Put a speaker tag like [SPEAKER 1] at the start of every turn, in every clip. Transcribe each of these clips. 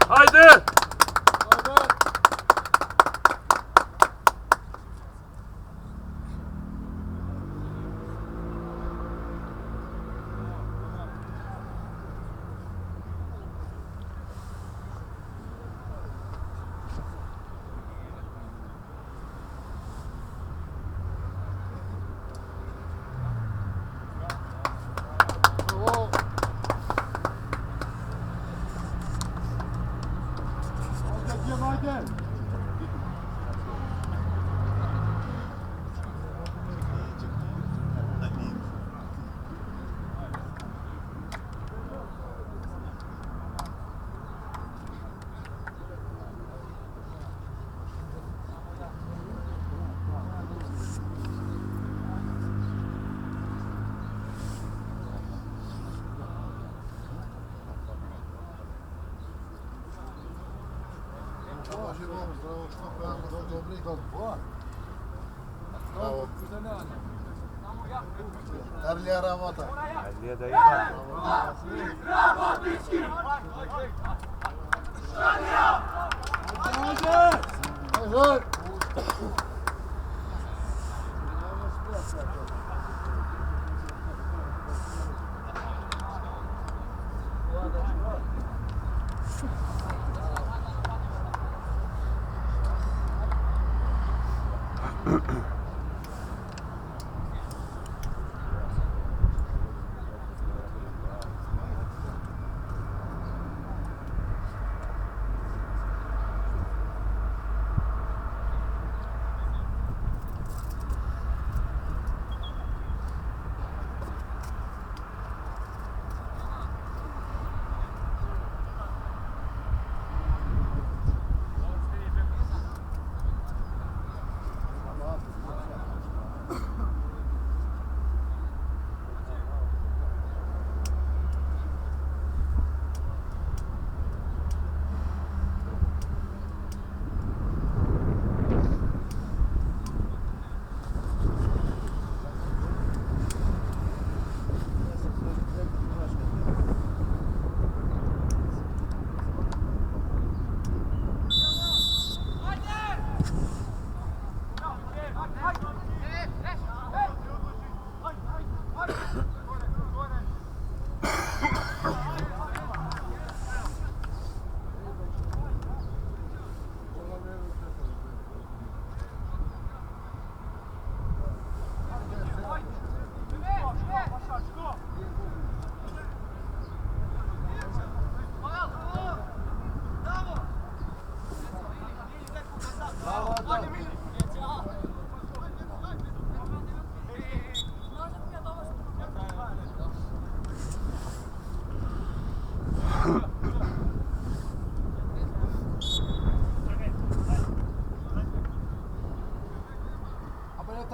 [SPEAKER 1] Haydi!
[SPEAKER 2] Terliye ramata.
[SPEAKER 1] Terliye de iyi bak.
[SPEAKER 2] Hayır.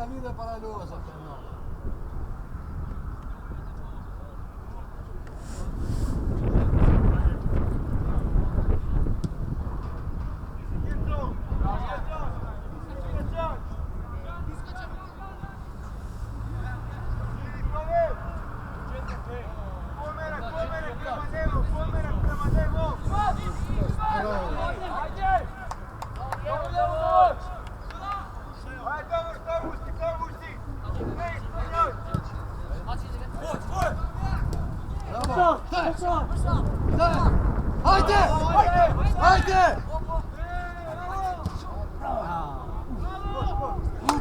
[SPEAKER 2] Salida para luego, Haydi! Haydi!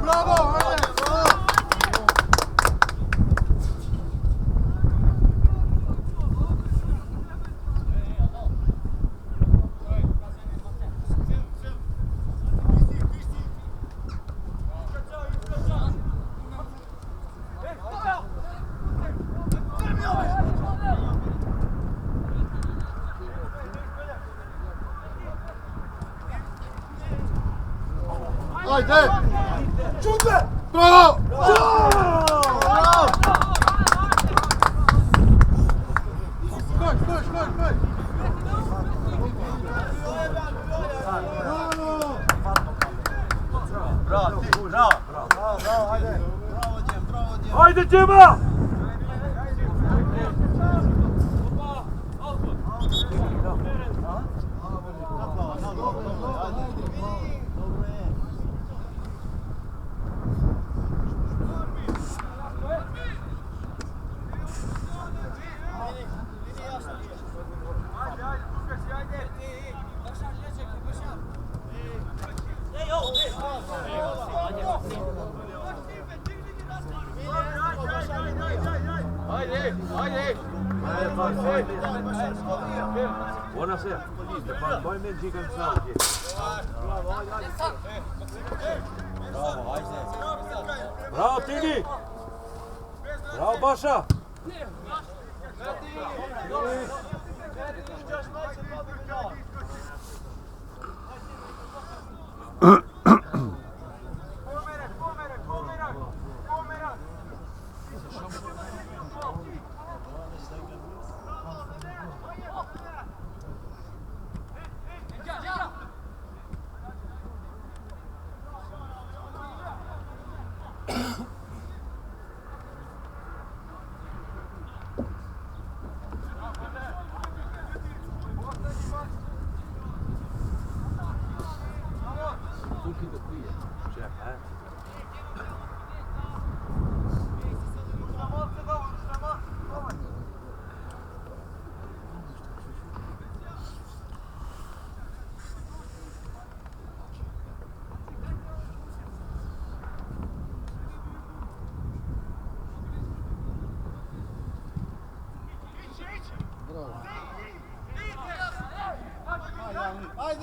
[SPEAKER 2] Bravo! Haydi! Şut be! Bravo! Bravo! Koş, koş, koş, koş! Bravo! Bravo, bravo! Bravo, haydi! Bravo Cem, bravo Cem!
[SPEAKER 1] Haydi Cem'a! Buonasera. Poi mengi canzone.
[SPEAKER 2] Bravo, ajde.
[SPEAKER 1] Bravo Tini. Bravo Baša.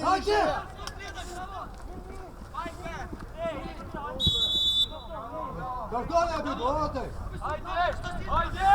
[SPEAKER 2] Ajde! Kartona bi, brate!
[SPEAKER 3] Ajde!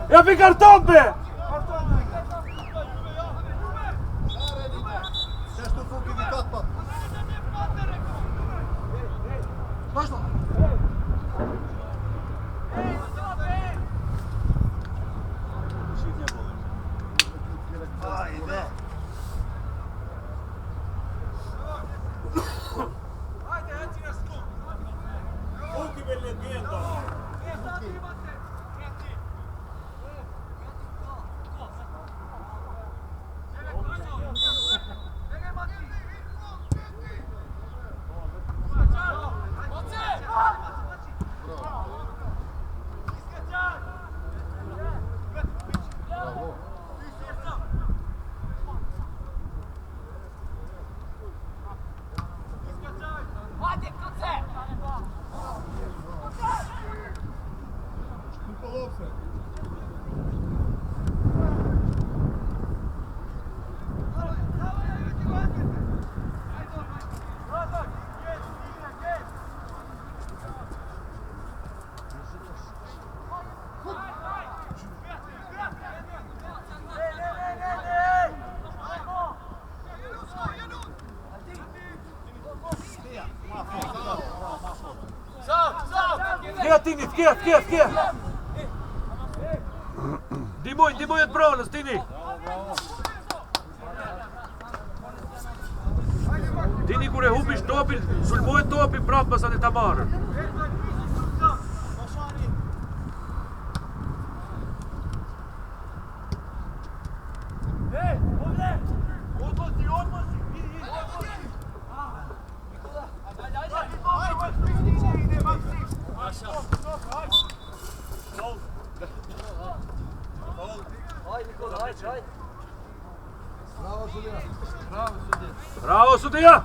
[SPEAKER 1] Ja fick karton be!
[SPEAKER 2] Zes tu fuki vi katpat. Došlo! Ajde! Fuki bel legendo!
[SPEAKER 1] Tkia Tini, tkia! Ti moj odpravno, stini! Stini kur e hupish topin, sulmoj topin prap pas atë ta marrë. Bravo sudija!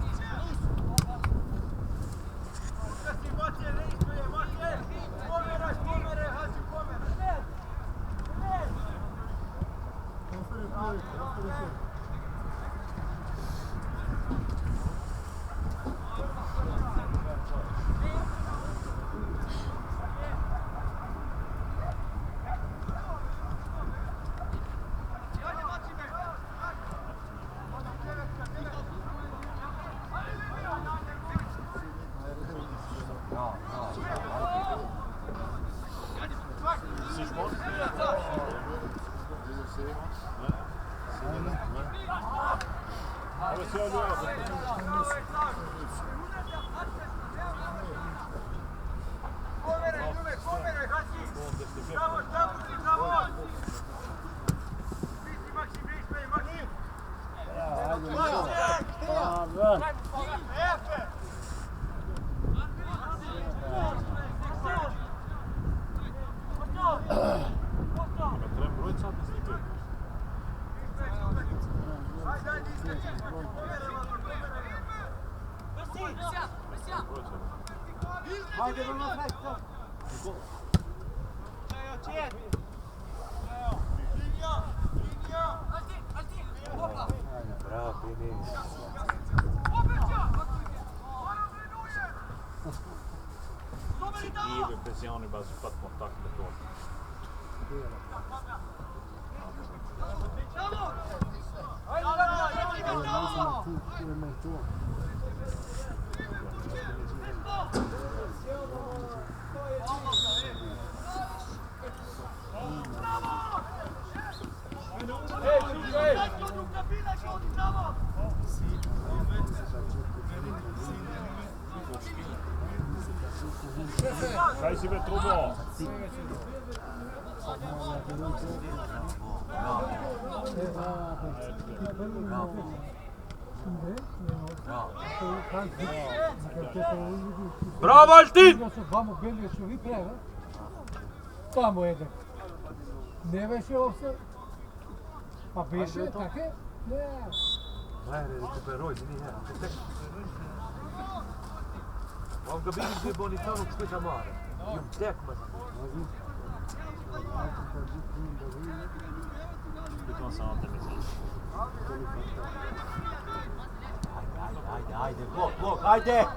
[SPEAKER 4] Given pressione bara så fått kontakt med tåg. Kaj si me trubo?
[SPEAKER 1] Bravo Altin!
[SPEAKER 5] Vamo bili su vi preve. Tamo jedan. Ne беше овсе. Pa беше така? Не.
[SPEAKER 1] Майре, рекуперой, не я. Mam ga vidim gdje Bonitano speta mare. I tekma.
[SPEAKER 4] Utan samma misli.
[SPEAKER 2] Ajde, blok, ajde!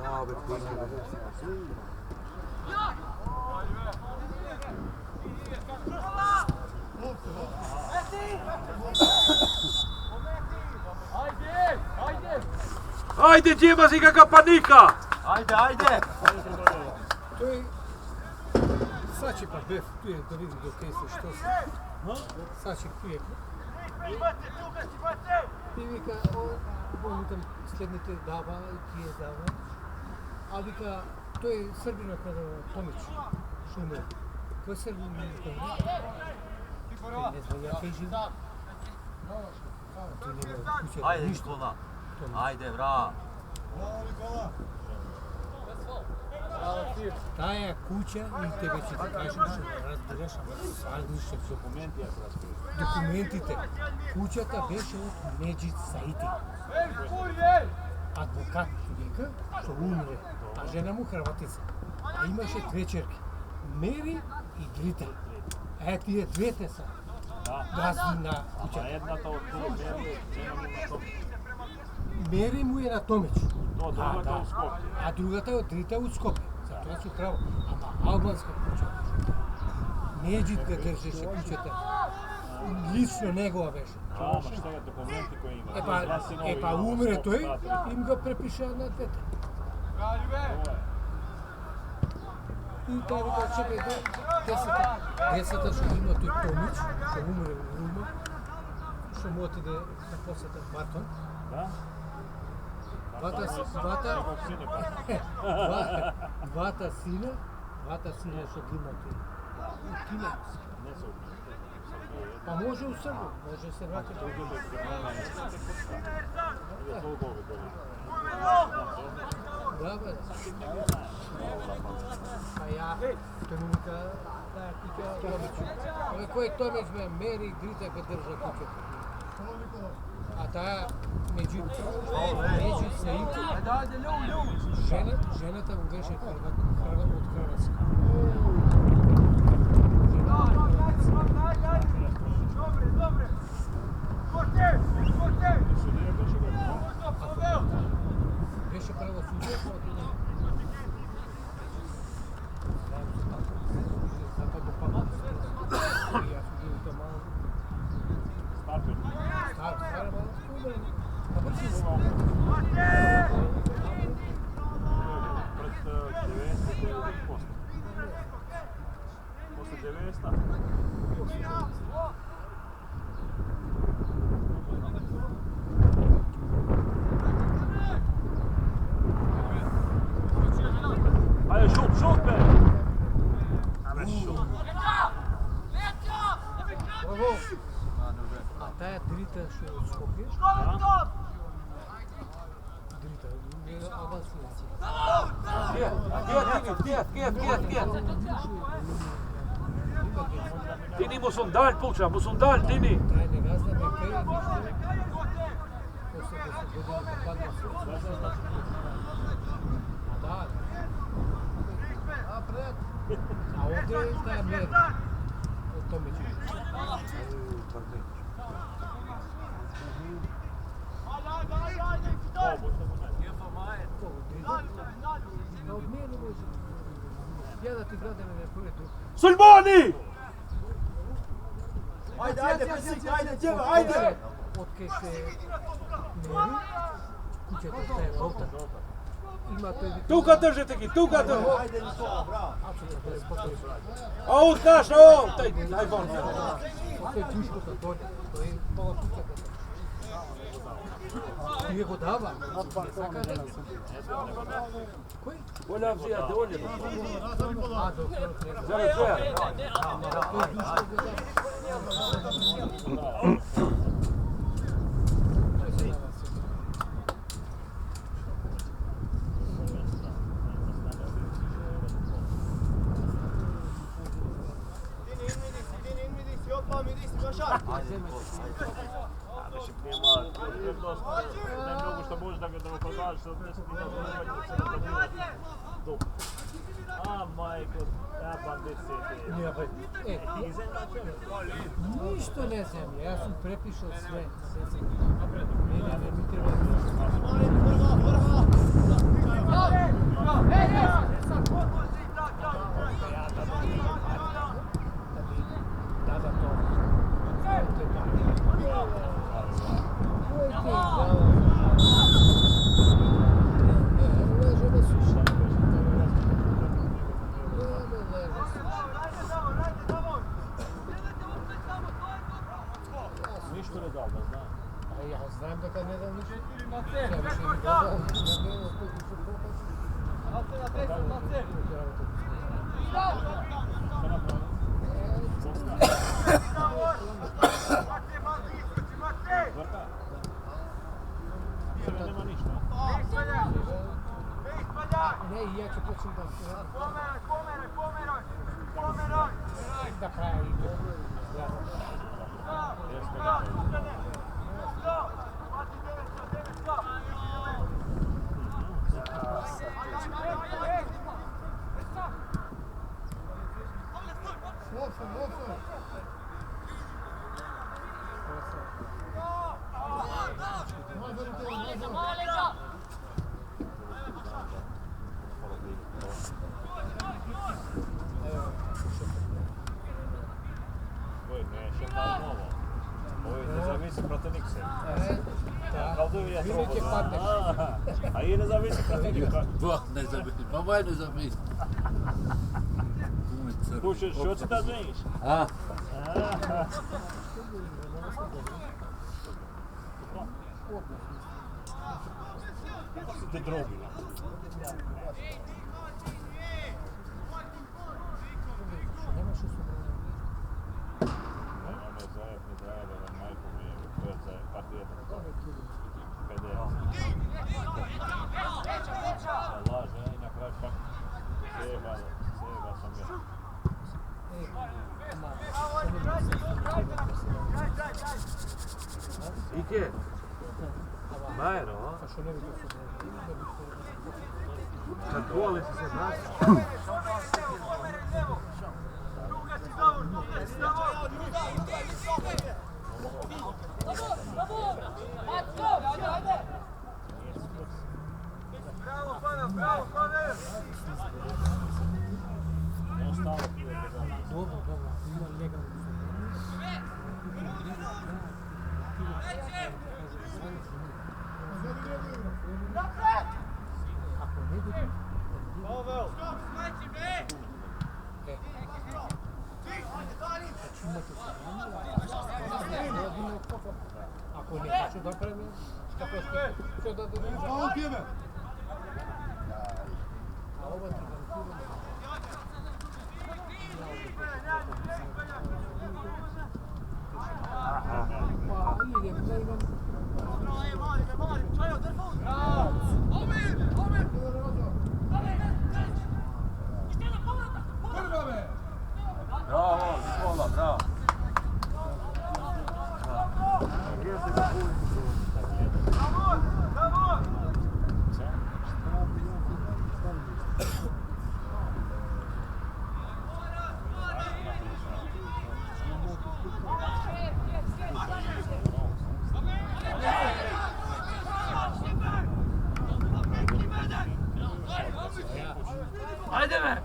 [SPEAKER 1] Bravo, pinke. Ajde, Djema si kakva panika!
[SPEAKER 2] Ajde!
[SPEAKER 5] Той Сачи па бев, туе да види до кај се што се. Сачи туе. И вика, викам следните дава и тие дава. А вика, тој Србина каде Томич. Што не? Кој Србин не е? Не знам, ја кажи.
[SPEAKER 2] Ajde, Nikola! Ajde, bra!
[SPEAKER 5] Тая куќа, и тебе ќе ти кажам што разбереш, различни документите. Куќата беше од Меджид Саити. Адвокат вика, што умре, а жена му хрватица. А имаше две черки, Мери и Дрител. Тие двете са газди на куќата.
[SPEAKER 4] Едната од тие
[SPEAKER 5] Мери му е на Томич.
[SPEAKER 4] То другата од Скопје.
[SPEAKER 5] А другата е од Дрита од Скопје. Затоа си право. Ама албанска куќа. Меджид га држеше куќата. Лично негова беше.
[SPEAKER 4] Ама што е документи кои има?
[SPEAKER 5] Епа умре тој, им го препиша на двете. I taj rekao, čekaj, deseta što ima tu Tomić, što umre u Ruma, što mu otide na posjeta Barton.
[SPEAKER 4] Da?
[SPEAKER 5] Двата сина што ги имате. Кина.
[SPEAKER 4] Не се
[SPEAKER 5] Па може у Србу, може се врати до Да, бе. Па ја, тој му вика, да, тика Томич. Абе, кој Томич ме мери, грита ка држа куќата. А таа меѓу сеите, жената му беше храна од Хрватска. Беше правосудие,
[SPEAKER 4] После 90.
[SPEAKER 1] Ajde, šut be! Ajde, šut.
[SPEAKER 5] Браво! А тая дрита што од Скопје? Дрита, не авансира.
[SPEAKER 1] Gdje? Tini mu sun dal, puča, mu sun dal, Tini.
[SPEAKER 5] Тај не газна ме кај ништо. После да се години да падна срца. Да. А пред. А овде е таа мер. Од Томич. Од мене може. Ја да ти гледаме на кој друг.
[SPEAKER 1] Sulmani!
[SPEAKER 2] Ajde, Pesik, ajde, djeva, ajde!
[SPEAKER 5] Od kje se meri, kućete staje volta. Ima to je...
[SPEAKER 1] Tuka držite gi, tuka držite!
[SPEAKER 2] Ajde, Nikola, bravo!
[SPEAKER 5] Apsolutno, to je spokojno.
[SPEAKER 1] A ovdje znaš, ovo, taj, iPhone.
[SPEAKER 5] To je tjuškota dolje, to je pola kućaka. Nije go dava, saka ne. Koji?
[SPEAKER 1] Volja vzija dolje.
[SPEAKER 5] A, dok ne treba.
[SPEAKER 1] Zare tvoja.
[SPEAKER 5] To je duško go dava. To je sve na vas.
[SPEAKER 4] Mislim, nema prednost, ne mnogo što možeš da ga prodaš, sad ne sam ima dobro. A, majko, ja pa 10.
[SPEAKER 5] Nije, pa, ništa ne znam, ja sam prepišao sve. Meni mi treba da to.
[SPEAKER 4] Ništa ne dal, da znam.
[SPEAKER 5] Ja znam da kad ne dam ništa. Ja više mi dodao, ne bilo to više pokazi.
[SPEAKER 4] Sada nema ništa.
[SPEAKER 5] Ne, i ja ću početi da se radim. Da kraja ide. Vidite padneš.
[SPEAKER 4] A i ne zavisi protiv njega.
[SPEAKER 6] Bog ne zavisi, pa moj ne zavisi.
[SPEAKER 4] Što ti da ženiš?
[SPEAKER 2] A?
[SPEAKER 4] Ti drugi.
[SPEAKER 5] Nema što su
[SPEAKER 4] Ne zajeb, da majko mi je, to je za partijeta. Kada je. Laže, i na kraju pak sjeba sam je.
[SPEAKER 1] Ike? Bajero, a?
[SPEAKER 5] Pa što ne bi to se
[SPEAKER 1] Kad voli si se znaš?
[SPEAKER 3] Bravo, Pavel, bravo, Pavel!
[SPEAKER 5] Dobro, ima legalno. Ako ne bude,
[SPEAKER 3] Pavel!
[SPEAKER 5] ako ne hoću da pravim, što da dođem? A ova ti garantiram. Pa idem, da imam.
[SPEAKER 2] Bravo, Nikola, bravo.
[SPEAKER 1] Ajde me!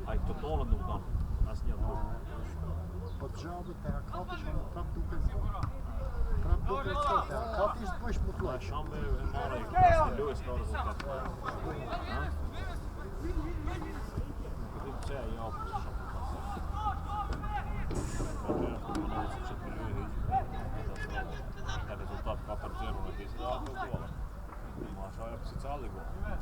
[SPEAKER 4] Ai totaal nog dan, als niet aan
[SPEAKER 6] Wat zou het daar kat is van een trapdoek en trapdoek en schot. Kat is push moet
[SPEAKER 4] het.
[SPEAKER 6] los.
[SPEAKER 4] Sam en Marek, als die Lewis hadden ze dat. Ik zei ja, op de shop. Dat resultaat gaat er zeer met deze dag ook wel. Maar zou je op z'n allen gaan?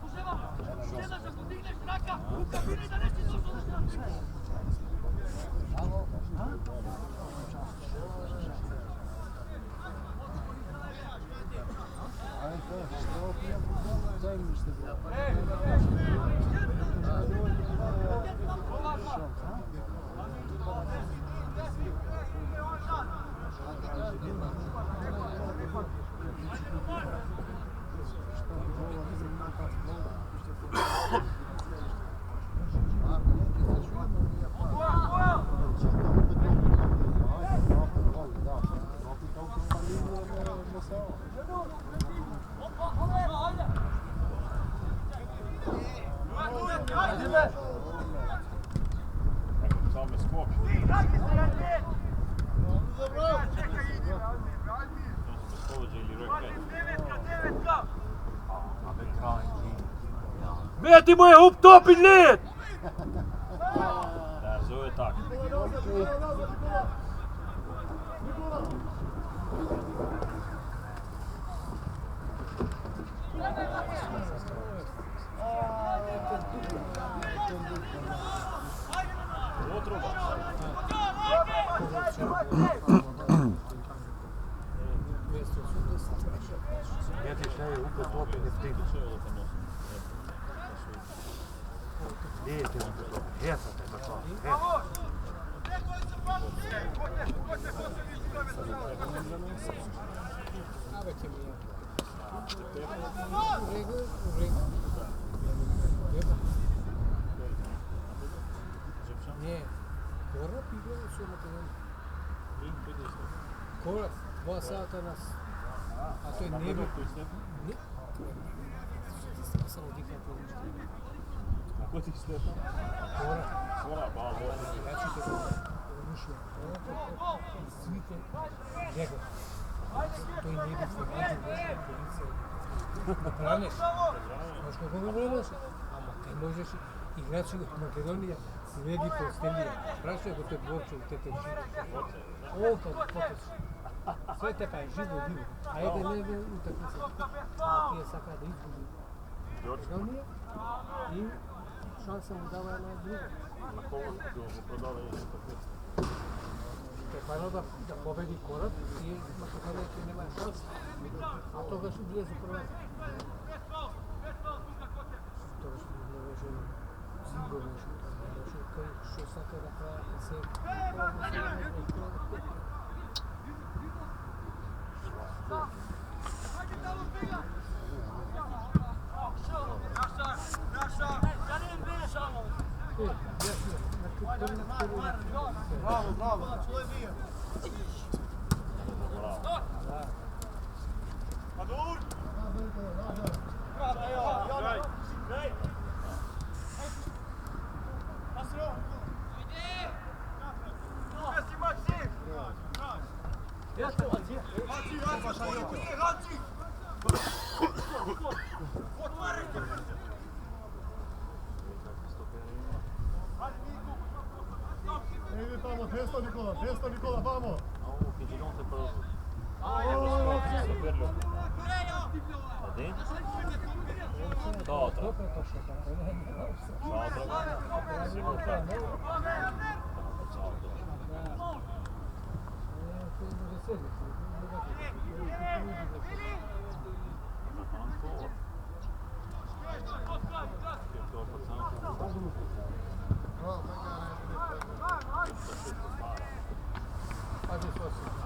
[SPEAKER 1] Meti mu je optopit led!
[SPEAKER 4] Daar zo je tak.
[SPEAKER 1] Meti šta je optopit led. Idete na to, hecate na to,
[SPEAKER 5] Абе, ќе ми е. У регу. Не, кораб играе со Македонија. Кораб, 2 сата нас. А тој не би... Не. Само дикна по нешто.
[SPEAKER 4] Kako ti Stefan?
[SPEAKER 5] Кораб.
[SPEAKER 4] Kora, ba, ovo.
[SPEAKER 5] Рачите го рушија. Свите него. Тој не би се наđe полиция. Да бранеш. Знаеш како го бранеш? Ама кај можеш играчи од Македонија све ги постелија. Прашај го тој Борчо и тете живо. Олка го потеш. Све така е живо, диво. Ајде не бе утакмица. А тие сака да изгуби Македонија и шанса му дава една друга.
[SPEAKER 4] Na koga ga prodava je tako?
[SPEAKER 5] Стефано да победи Кораб и Македонија ќе нема шанс. А тогаш влезе прва. Тогаш не беше Зинго беше кај што сака да прави се.
[SPEAKER 2] Bravo, bravo.
[SPEAKER 6] Desno Nicola, vamos!
[SPEAKER 4] Ovo che gigante proprio. Da dentro? Da otra. Da otra. Sigurno.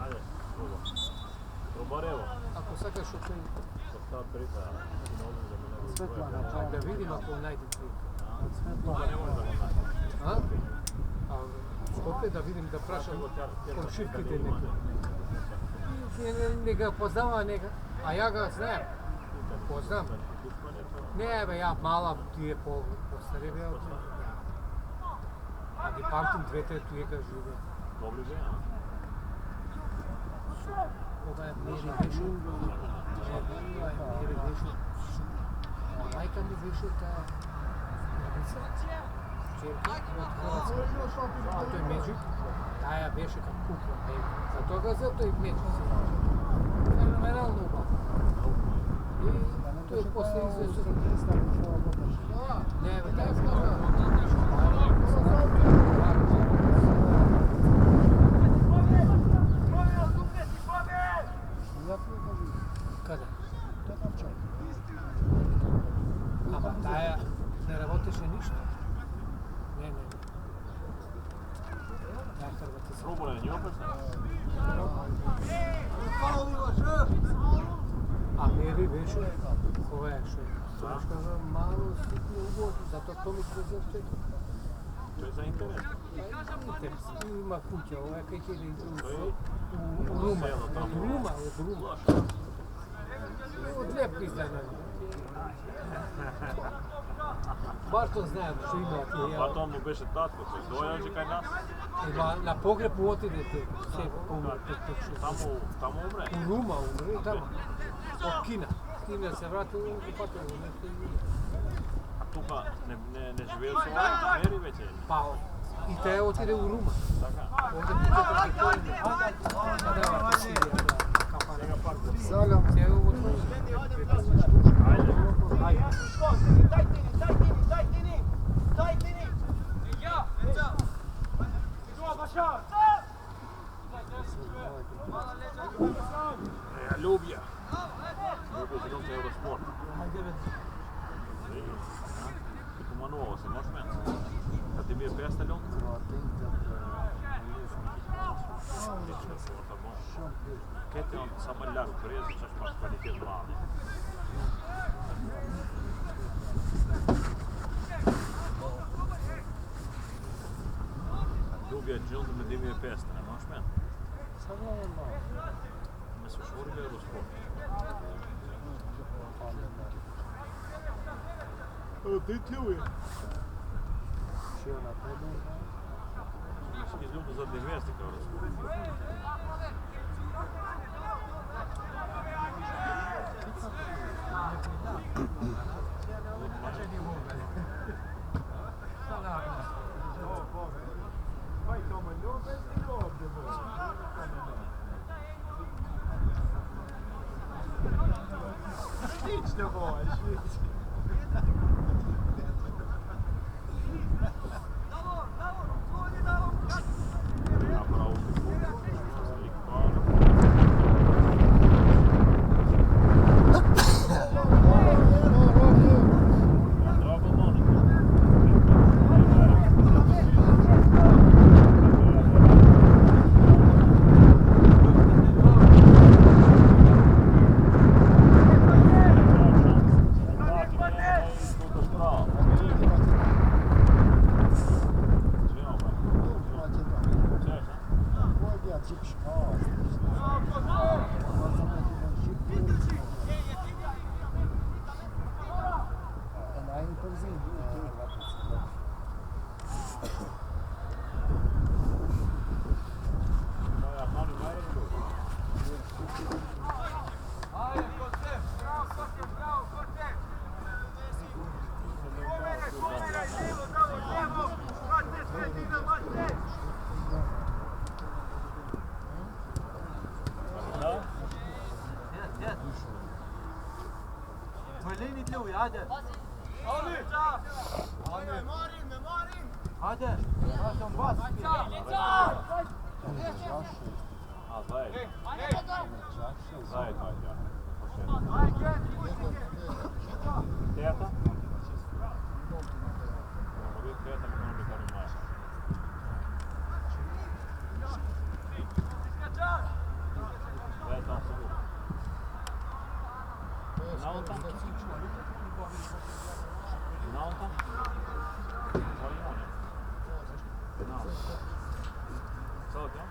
[SPEAKER 4] Ajde, Probarevo.
[SPEAKER 5] Ако сакаш од тој
[SPEAKER 4] Ta prica,
[SPEAKER 5] да видим ако најде тој.
[SPEAKER 4] Toga ne može da ga nađe.
[SPEAKER 5] А? А Скопје да видим да прашам комшивките неки. Не га познава нега, а ја га знаем. Познам. Не бе, ја мала тие постаревија од мене. А ги памтим двете тие га живе.
[SPEAKER 4] Dobri be, a?
[SPEAKER 5] Ова е Мери беше. Мери беше. Мајка ми беше таа черка од Хрватска. А тој Меджик, таа беше како кукла. За тој Меджик се kaže. Феноменално убав. И тој после известно. Не, бе, таа Каде? Ама тая не работеше ништо. Не. Тая Хрватска.
[SPEAKER 4] Probole nje opet?
[SPEAKER 5] А Мери беше, кога е што? Тоа кажа мало ситно убаво, затоа Томич го заште.
[SPEAKER 4] To je za interes.
[SPEAKER 5] Има куќа, ова е кај ќе у Рума. Од Рума. Од леп издајна. Баш тоа знаем што има тие.
[SPEAKER 4] Pa to mu beše tatko, to je dojađe kaj nas.
[SPEAKER 5] Има на погреб отидете се
[SPEAKER 4] Tamo umre.
[SPEAKER 5] у Рума, умре тамо. Од Кина. Кина се вратил и патил нешто и
[SPEAKER 4] A tuka ne živeli su ovaj Meri već je.
[SPEAKER 5] па и таа отиде у Рума.
[SPEAKER 4] Така.
[SPEAKER 5] Овде пичата ги тојне.
[SPEAKER 6] Салам.
[SPEAKER 5] Се отвори.
[SPEAKER 4] Ajde. Ljubija. Ljubija se kom se Eurosport. Kako ma novo se, možeš meni? där och precis så fast kvalitet bra. Drugi junto med dimje peste, ne možeš meni?
[SPEAKER 6] Sad je ovo malo.
[SPEAKER 4] Me su švorili Eurosport. Ti tljuje.
[SPEAKER 6] Šio na tebu.
[SPEAKER 4] Iz ljudi zadnje vijesti kao Eurosport.
[SPEAKER 2] Śliczne było, śliczne.
[SPEAKER 3] Lini tluj, hajde! Hajde! Hajde, on bas!
[SPEAKER 4] A, zajedno. Zajedno, ja. Teta? Teta mi ono bi kari maja. Teta, su gubi. Nauta? Nauta? Koji on je? Nauta. Sad, ja?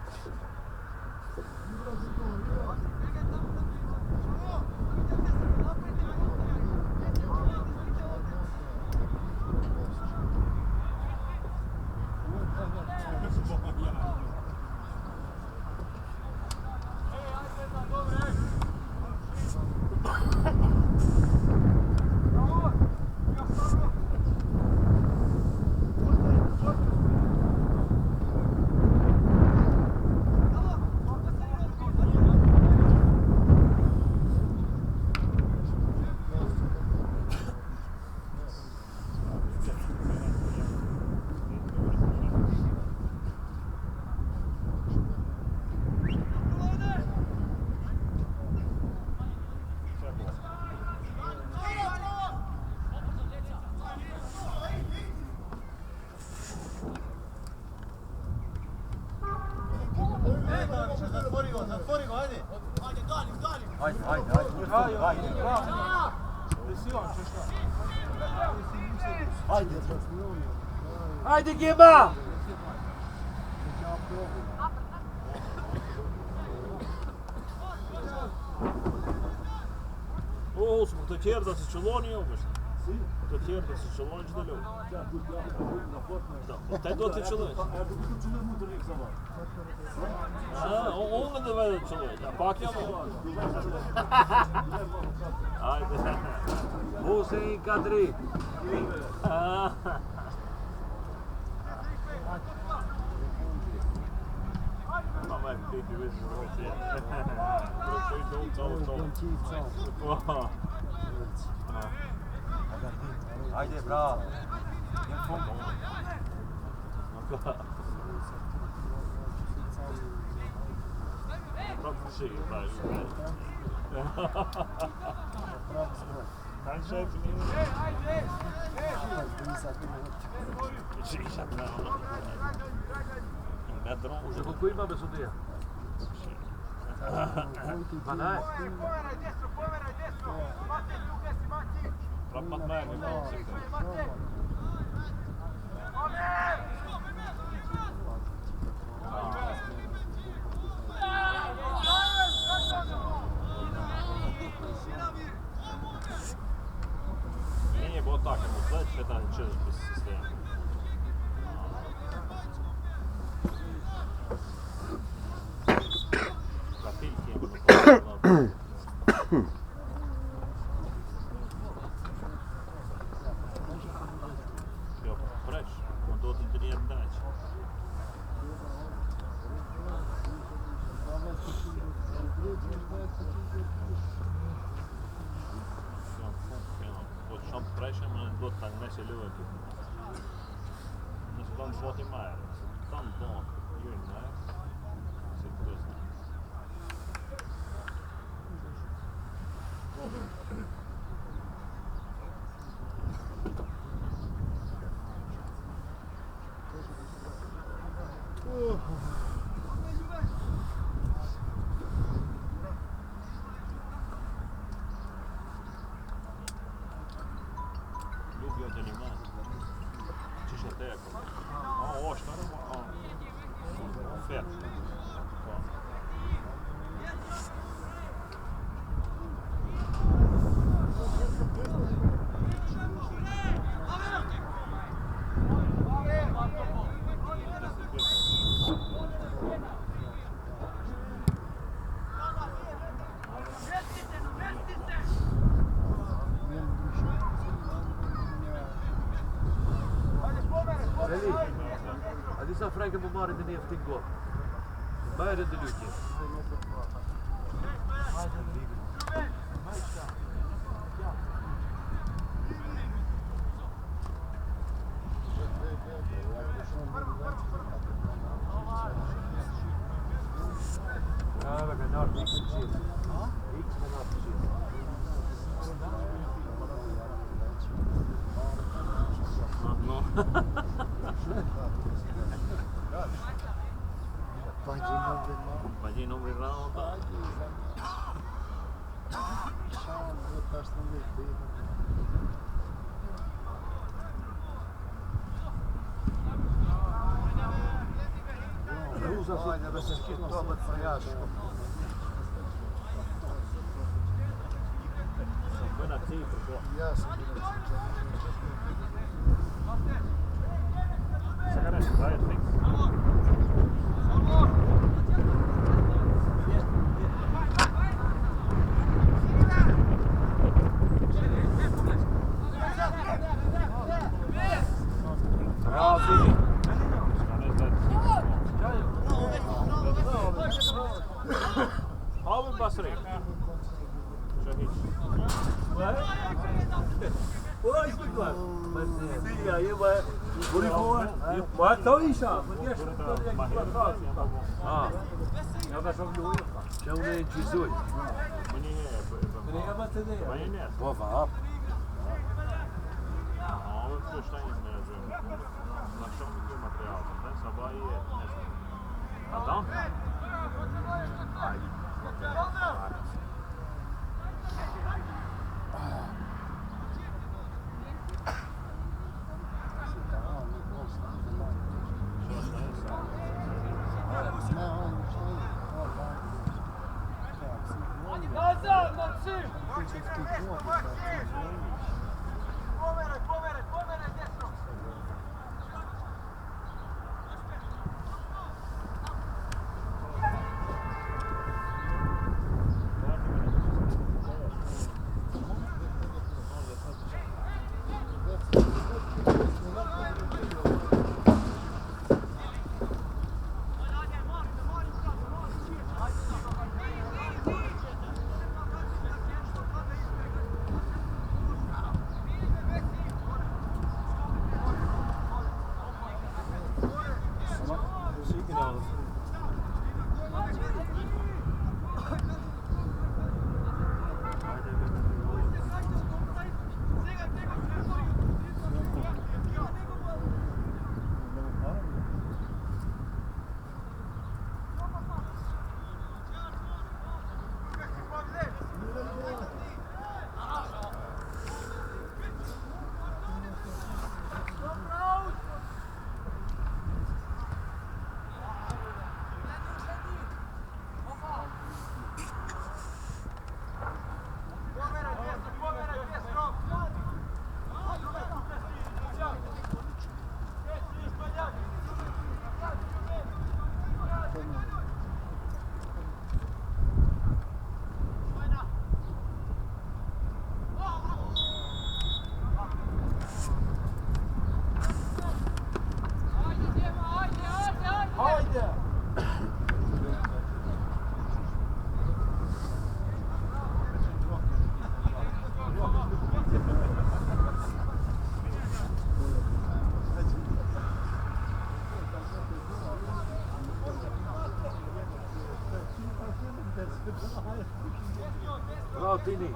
[SPEAKER 2] Zatvori go, ajde. Ajde.
[SPEAKER 1] Ajde, Geba!
[SPEAKER 4] Olsun, bu teker da se çeloni jokiš. Bu teker da se çeloni që delo. Da, taj do të çeloni. Unë dhe vetë çeloni. Ja, pak jam. Ajde.
[SPEAKER 1] Hussein Kadri.
[SPEAKER 4] Mamma är lite vis för att se.
[SPEAKER 2] Ajde, bravo. Jem pomno.
[SPEAKER 4] Pravi se, taj. Kan šef nije.
[SPEAKER 3] Ajde!
[SPEAKER 4] Češat na ono.
[SPEAKER 1] Уже колко има без одија? Ma dai.
[SPEAKER 4] Trappat med mig i ansiktet. Nije bilo tako, но следващия ден чуеш без система. Kapilki je bilo Jo, preš, on dođe da nije dać. Som pressure, men het wordt dan net zo leuk. Dus dan wordt hij maar. Dan hier in mij. Zit dus. Ljubio te ni malo. Čiš na teko. Ovo šta ne mogu? Fet.
[SPEAKER 1] Die zou Frank en Momar in de 19 goal. Beide de luchtje. Ja, we gaan naar niks gezien. Niks van afgezien.
[SPEAKER 4] No. Paghi non verranno.
[SPEAKER 2] Ajde, da se skit tomat frajaš.
[SPEAKER 4] Buona cifra qua.
[SPEAKER 6] Ja sam bio
[SPEAKER 4] Cigarettes, dai, fix. Abi Basri. Şahit.
[SPEAKER 1] Oj, spiklar. Ja, je maar. Word je voor? Maar to is aan. Ah. Ja, dat is ook de goeie. Zo neemt je zo.
[SPEAKER 4] Meneer,
[SPEAKER 1] wat te doen?
[SPEAKER 4] Meneer.
[SPEAKER 2] Bovenop.
[SPEAKER 4] Ja, we verstaan na zo'n materiaal. Dat is daarbij. Maar dan?
[SPEAKER 1] Bravo Tini.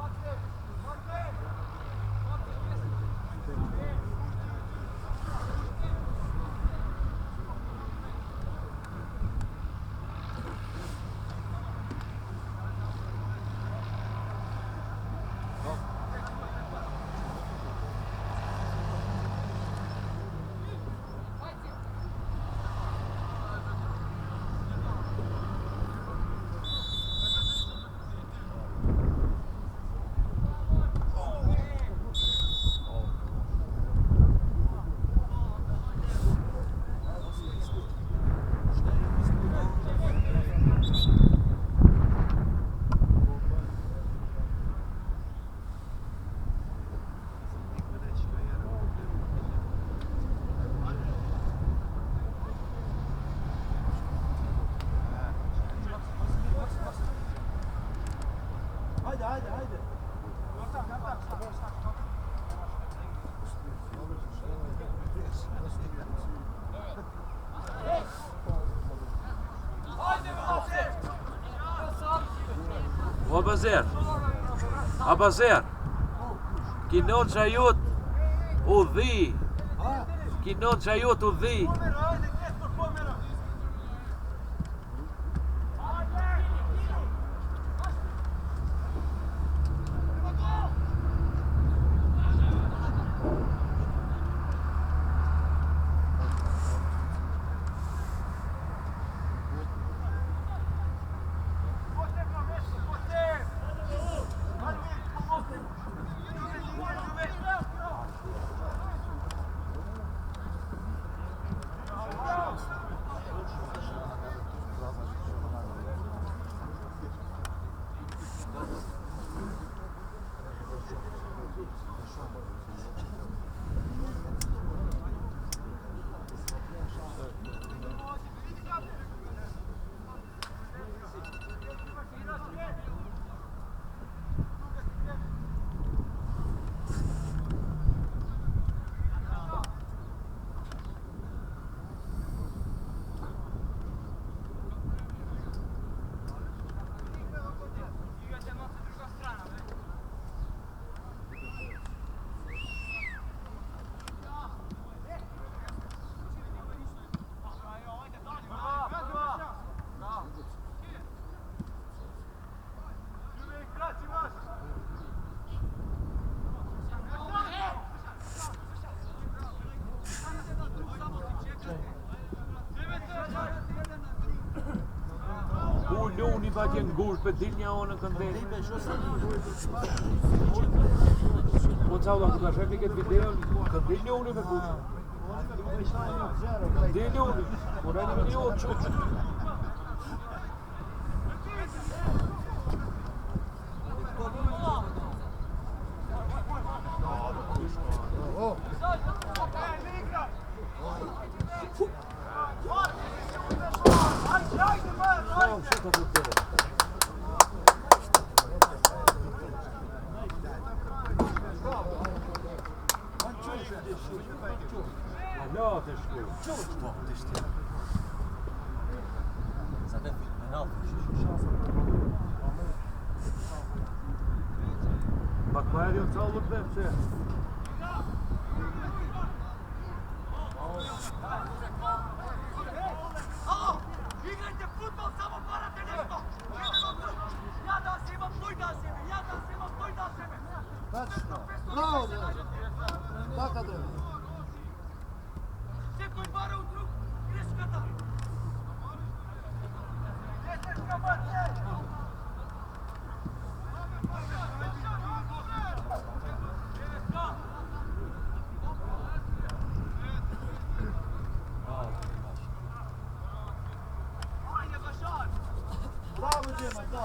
[SPEAKER 3] Haydi.
[SPEAKER 1] Abazer. Kinon Xajut udhi. Kinon Xajut udhi. Luni va që ngush për dil një onë në këndel. Po qa vla, këta shefi këtë video, këndel një unë me kush. Këndel një unë, por e një onë që. Ja, det är skoj. Bakmajer cały pepsie.
[SPEAKER 2] Igrajte futbol samo morate nešto. Jedan od drugog. Ja da se imam, tvoj da se me. Ja da se imam, tvoj da se me.
[SPEAKER 6] Tačno. Bravo, така да.
[SPEAKER 2] Секој бара од друг грешката.
[SPEAKER 3] Браво, Дима, да.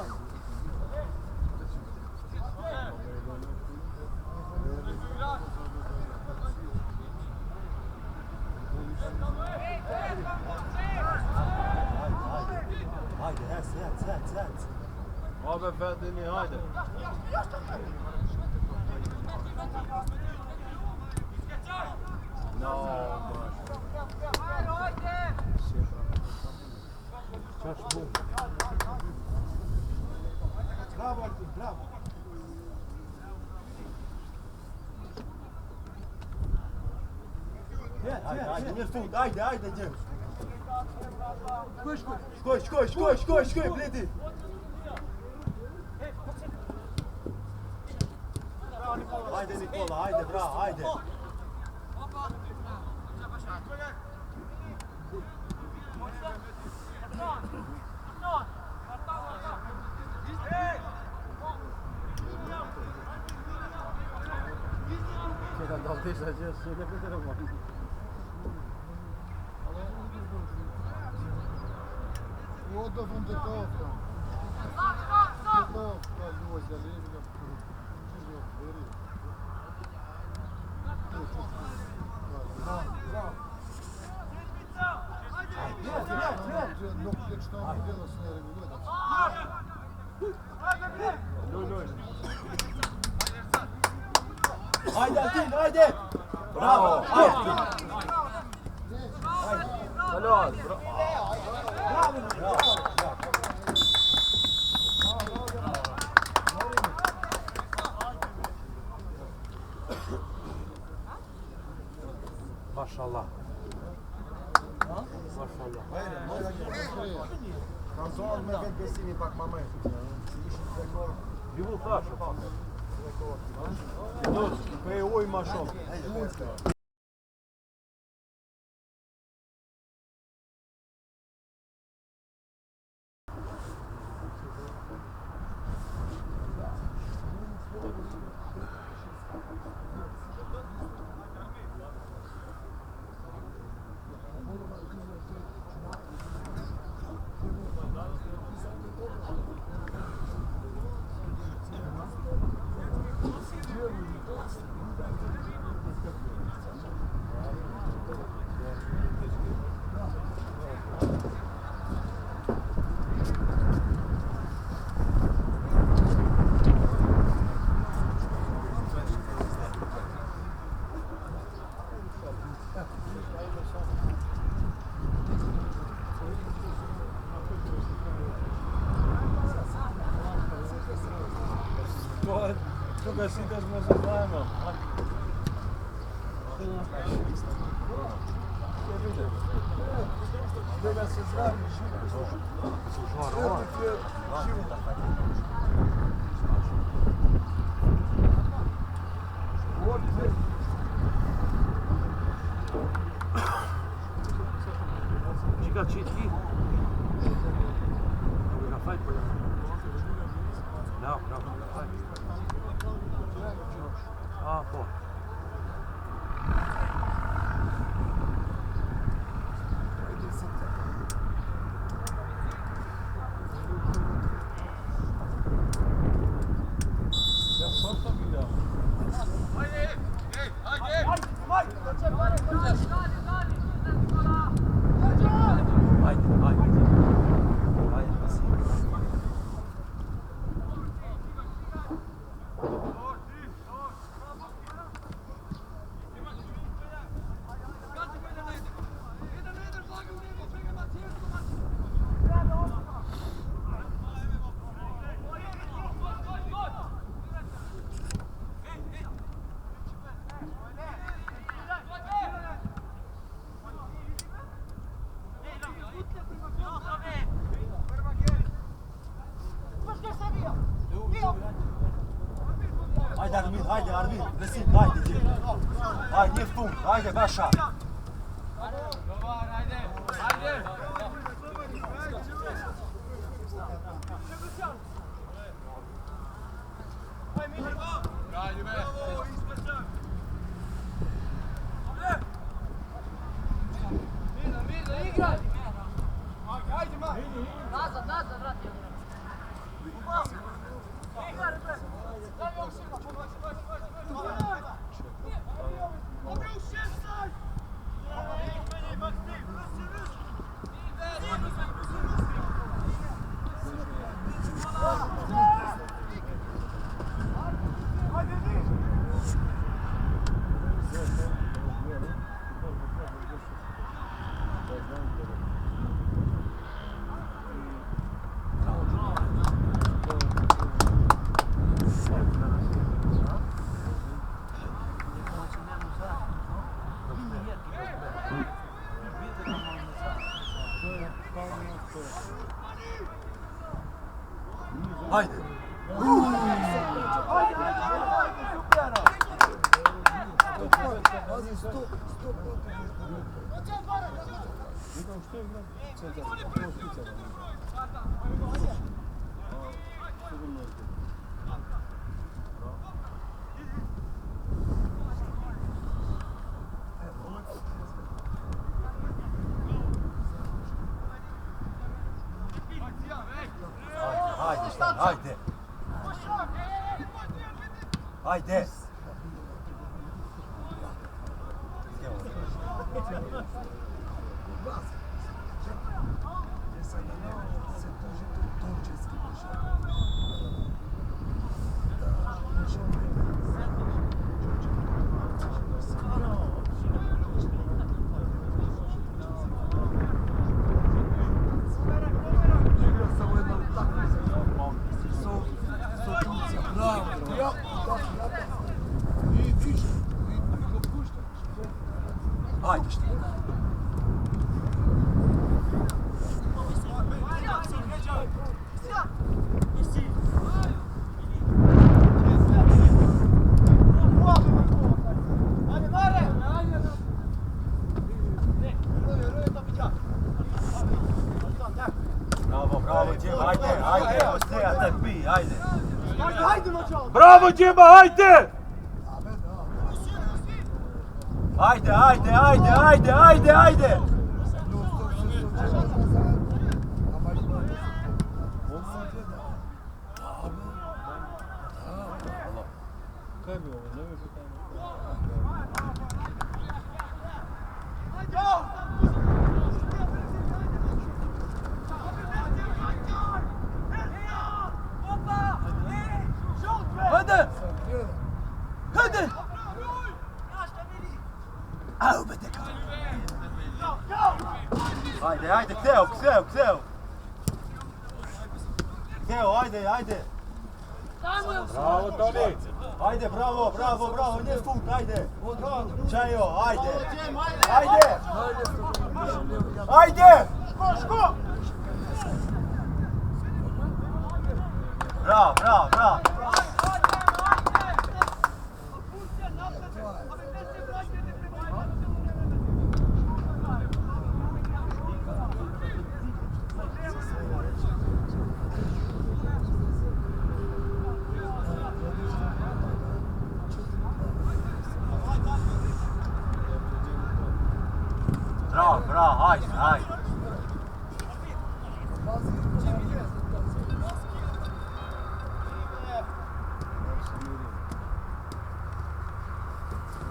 [SPEAKER 2] Haydi, hets.
[SPEAKER 3] Abi Ferdin'i haydi.
[SPEAKER 6] Bravo Artur, bravo.
[SPEAKER 1] Ajde, nije fund, ajde, James. Škoj, bledi. Ajde Nikola, ajde bravo, ajde.
[SPEAKER 6] Åter från det datorn. Det låser livet. Locket står på deras nere i gården.
[SPEAKER 1] Ajde Altin, ajde! Bravo, ajde!
[SPEAKER 3] Alon,
[SPEAKER 1] Maşallah.
[SPEAKER 3] Vivu kašu. Pe oj mašom. Tukaj si da smo zajedno. Tega se zravi
[SPEAKER 1] Čika, čitki. Ga fajt po njemu. Bravo, fajt. Ah, pô. Ajde Armin, Resim, ajde. Ajde, nije fun, ajde Baša. Ajde.
[SPEAKER 3] Pazi, 100 Vidim što je igram centar, to je špica. Sigurno je to.
[SPEAKER 1] Ajde. Ajde. Ajde što. Bravo, Djema, ajde, ostajate pi, ajde.
[SPEAKER 3] Bravo, Djema, ajde!
[SPEAKER 1] Ajde!
[SPEAKER 3] Kaj bi ovo, ne bi tamo.
[SPEAKER 1] Hajde! Au, bedeka! Ajde, Kteo! Kteo, ajde!
[SPEAKER 3] Bravo, Toni!
[SPEAKER 1] Ajde, bravo, nije skut, ajde! Čajo, ajde! Ajde! Bravo! Bravo, ajde!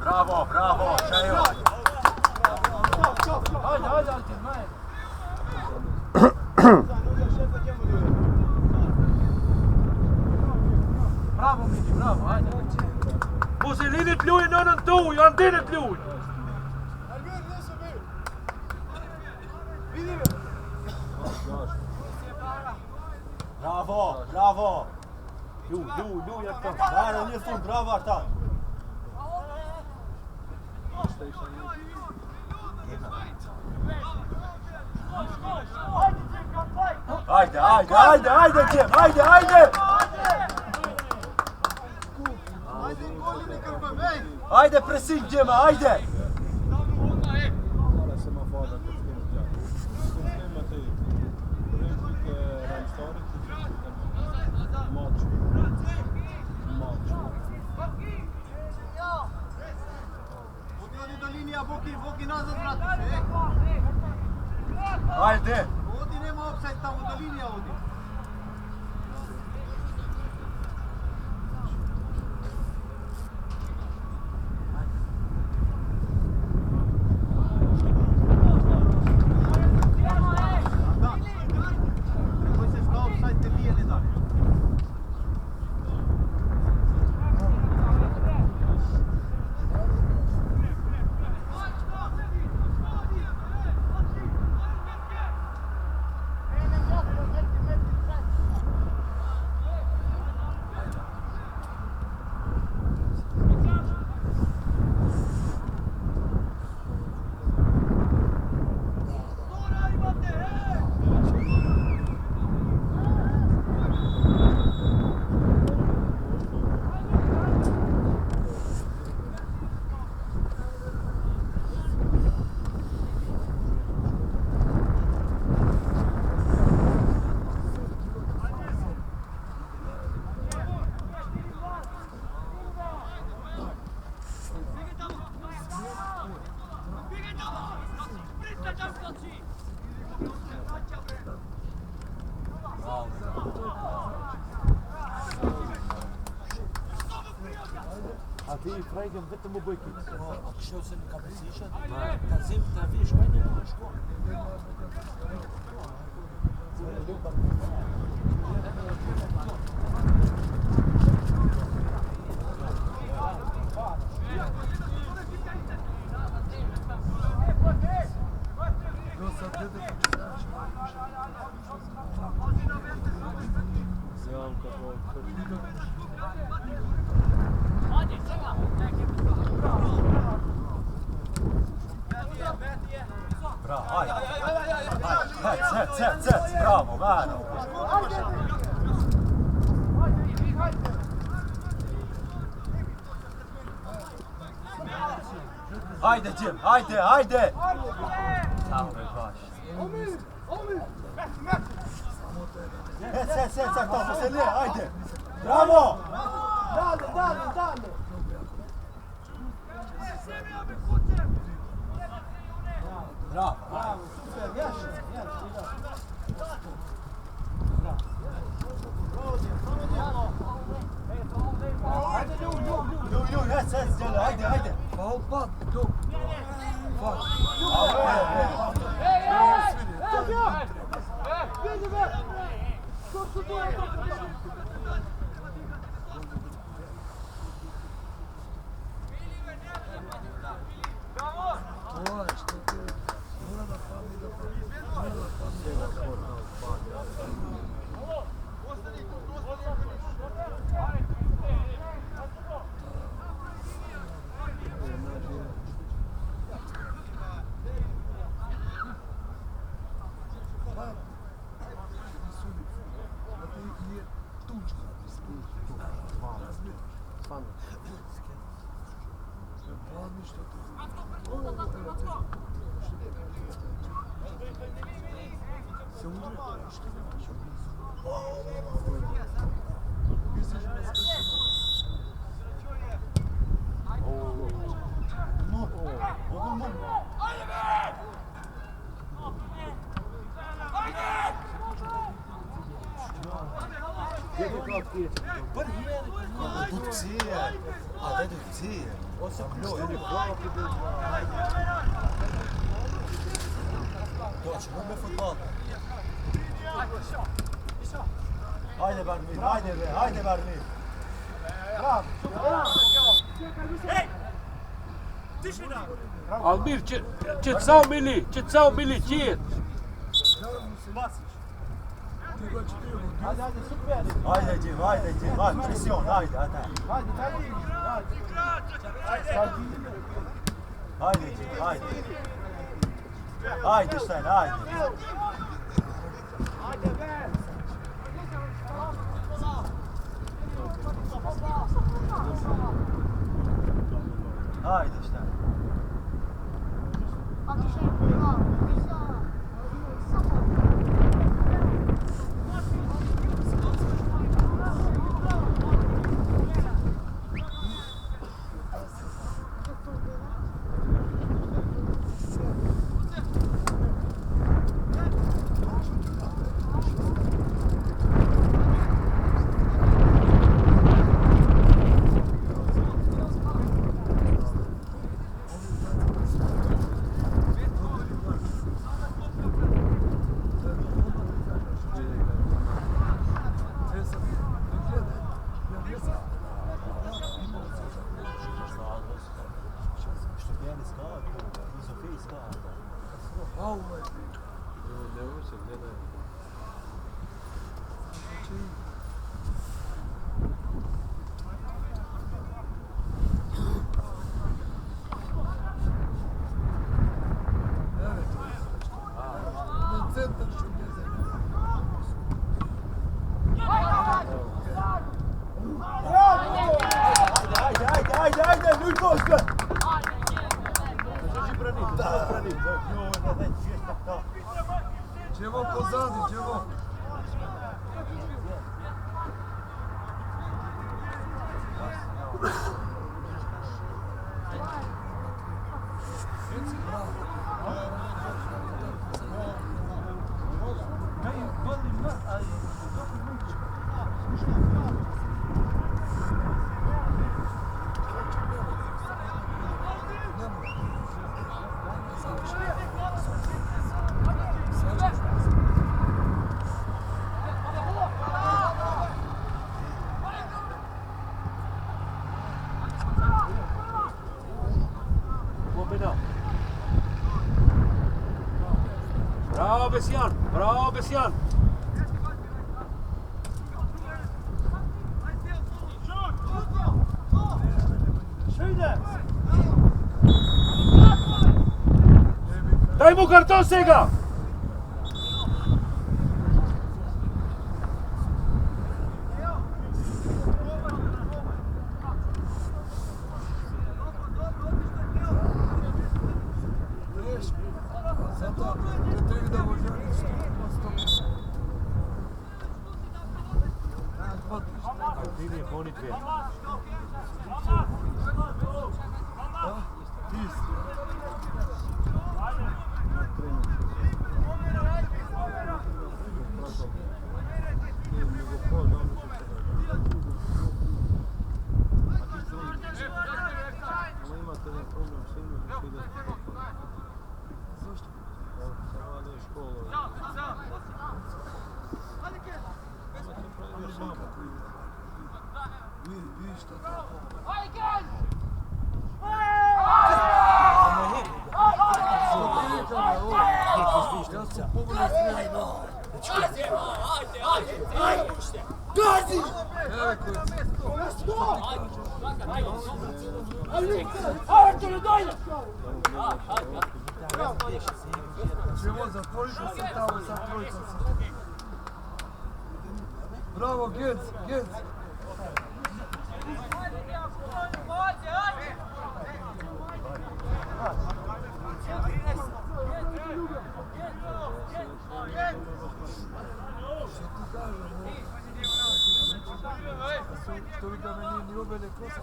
[SPEAKER 1] Bravo, Čajo! Ajde, Bravo, Miki, bravo, ajde!
[SPEAKER 3] Muss ich nicht lügen, sondern du, ich an dir nicht lügen!
[SPEAKER 1] Bravo!
[SPEAKER 3] Lju, jak tam.
[SPEAKER 1] Naravno, nije fut, bravo, Artan! Ajde, Djem, ajde! Ajde, pressing, Djema, ajde!
[SPEAKER 3] Mora se mafada kad skinu tjak. Snimate i replike, rajstoriti, mač.
[SPEAKER 6] Odi do linija, Boki nazad vrati se,
[SPEAKER 1] Ajde!
[SPEAKER 6] Odi, nema offside tamo, do linija odi.
[SPEAKER 1] A ti prejdem vetëm u bëj kitë.
[SPEAKER 6] A kështu se ka bezishat? Kazim të vish, ka një të shko.
[SPEAKER 1] Bravo, ajde. Cec, bravo, vano. Ajde, Jim, ajde. Tamo je baš. Sec, tamo se ne, ajde. Bravo! Dalje. Bravo. Lju, ajde.
[SPEAKER 5] Faul pad, dok. Faul. Ajde Barmin.
[SPEAKER 7] Almir, qëtësau Mili, qitë.
[SPEAKER 1] Ajde Jim, presion, ajde. Ajde Jim, ajde. Ajde Stein, ajde. Ajde Stein. Ajde, nu koška!
[SPEAKER 5] Ćemo pozadi, ćemo.
[SPEAKER 7] Bravo Besijan, bravo Besijan. Daj mu karton сега!
[SPEAKER 6] Zato ne treba da možeš 100%.
[SPEAKER 1] Ti oni dve.
[SPEAKER 6] Bravo, Genc, Genc! Što bi ga meni ni obele kosa.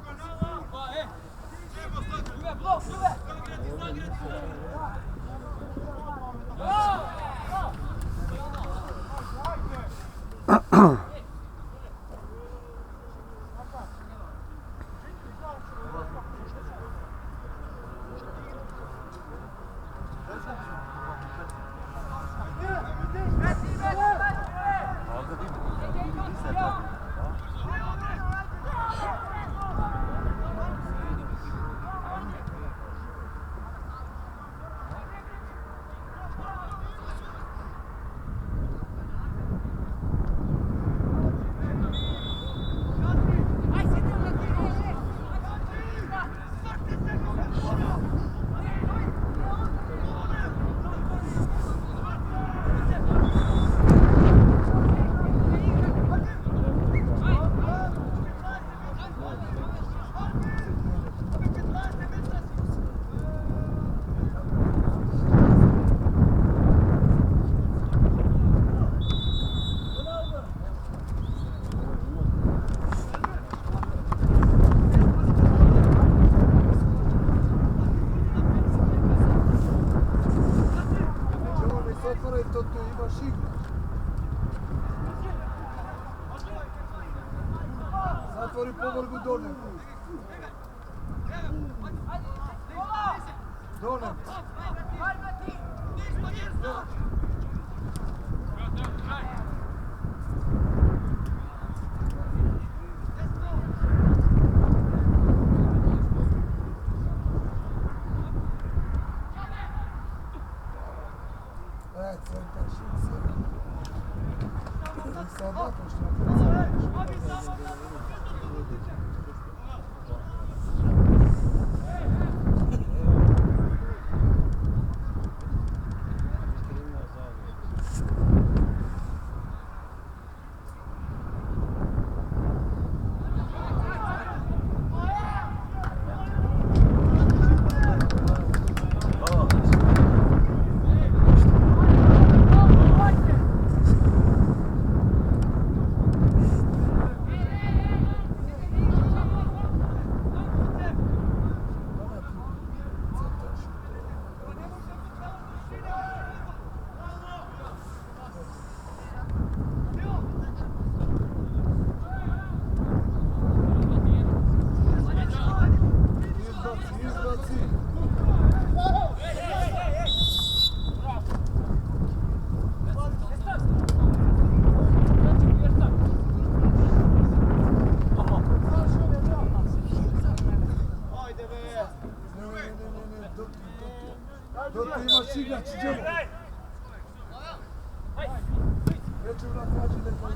[SPEAKER 6] Zatvori povorku Donem. Donem. skočio na traži neko.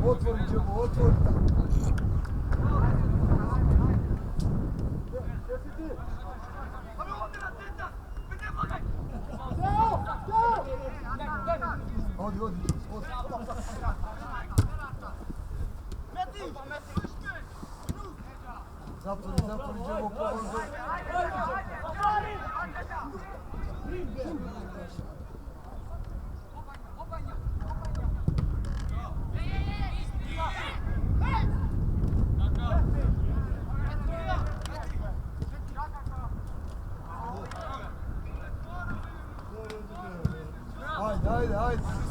[SPEAKER 6] Otvorit ćemo, otvorit. Odi, odi. Zatvori ćemo pomoći.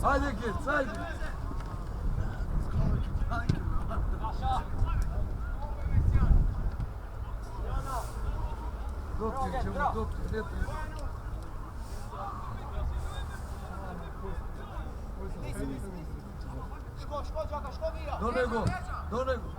[SPEAKER 6] Haydi kids, haydi. Tut ćemo, tut, do nego.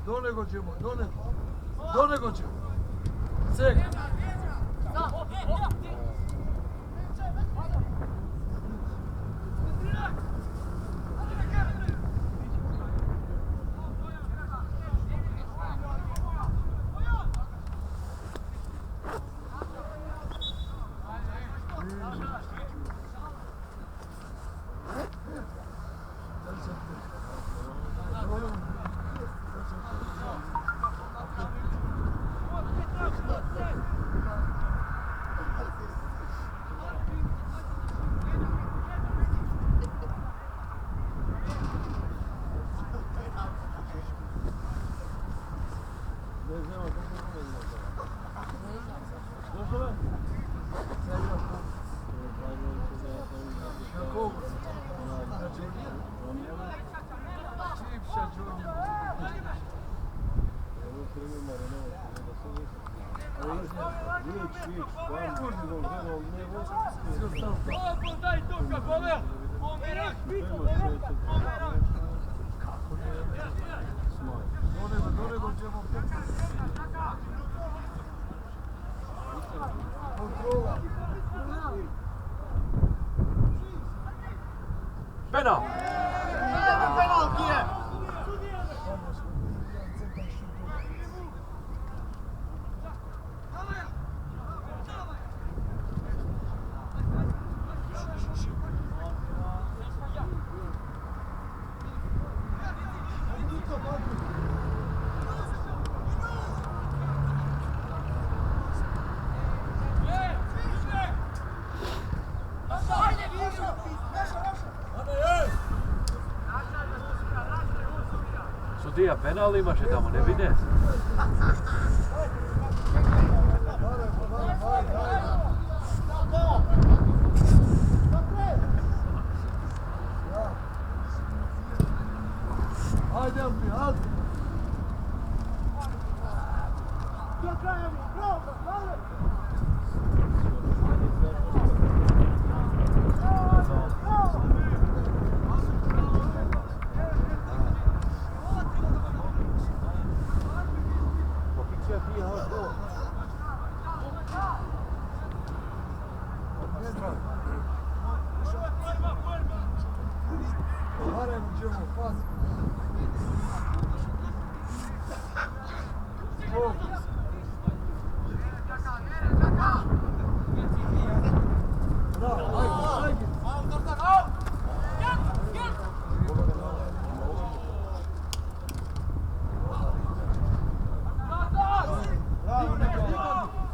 [SPEAKER 6] do nego ćemo, do nego ćemo. Sek.
[SPEAKER 7] Penal! Sudija penal imaše tamo, ne vide?
[SPEAKER 6] Hajde, Ampi, hajde.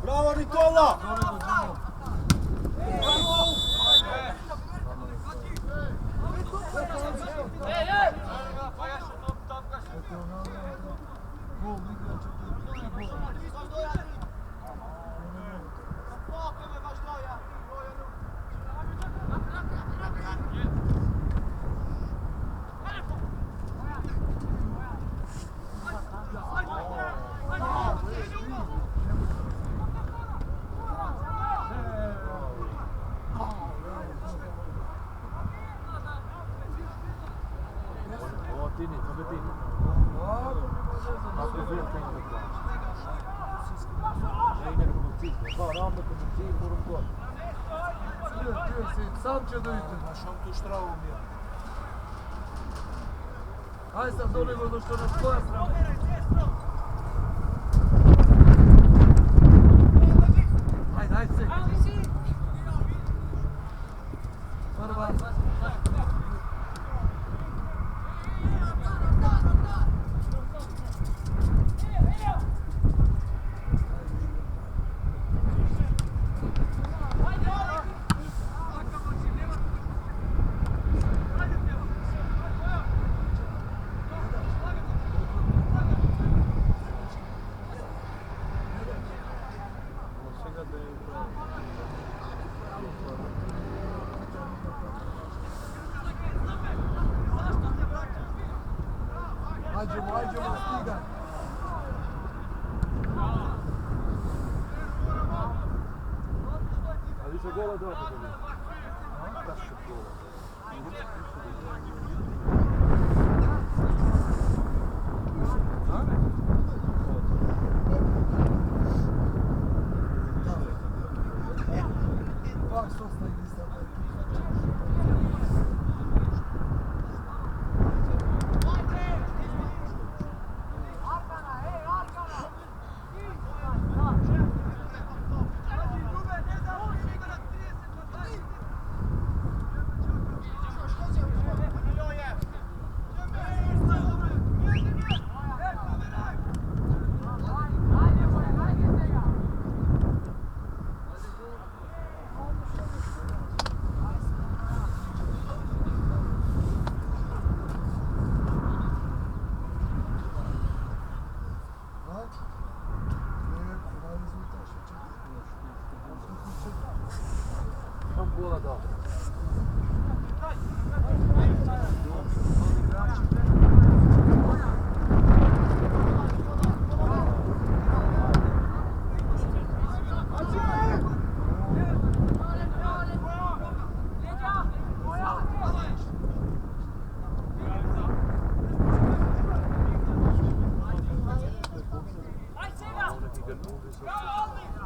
[SPEAKER 7] Bravo Nikola! Sam će da ide. Našom tu štravu mi je. Hajde sam do nego do što nas koja strana. Hajde, hajde se. Prva. Ajmo, stiga.
[SPEAKER 1] A više gola dati to bi. Kašu gola.
[SPEAKER 6] Ha?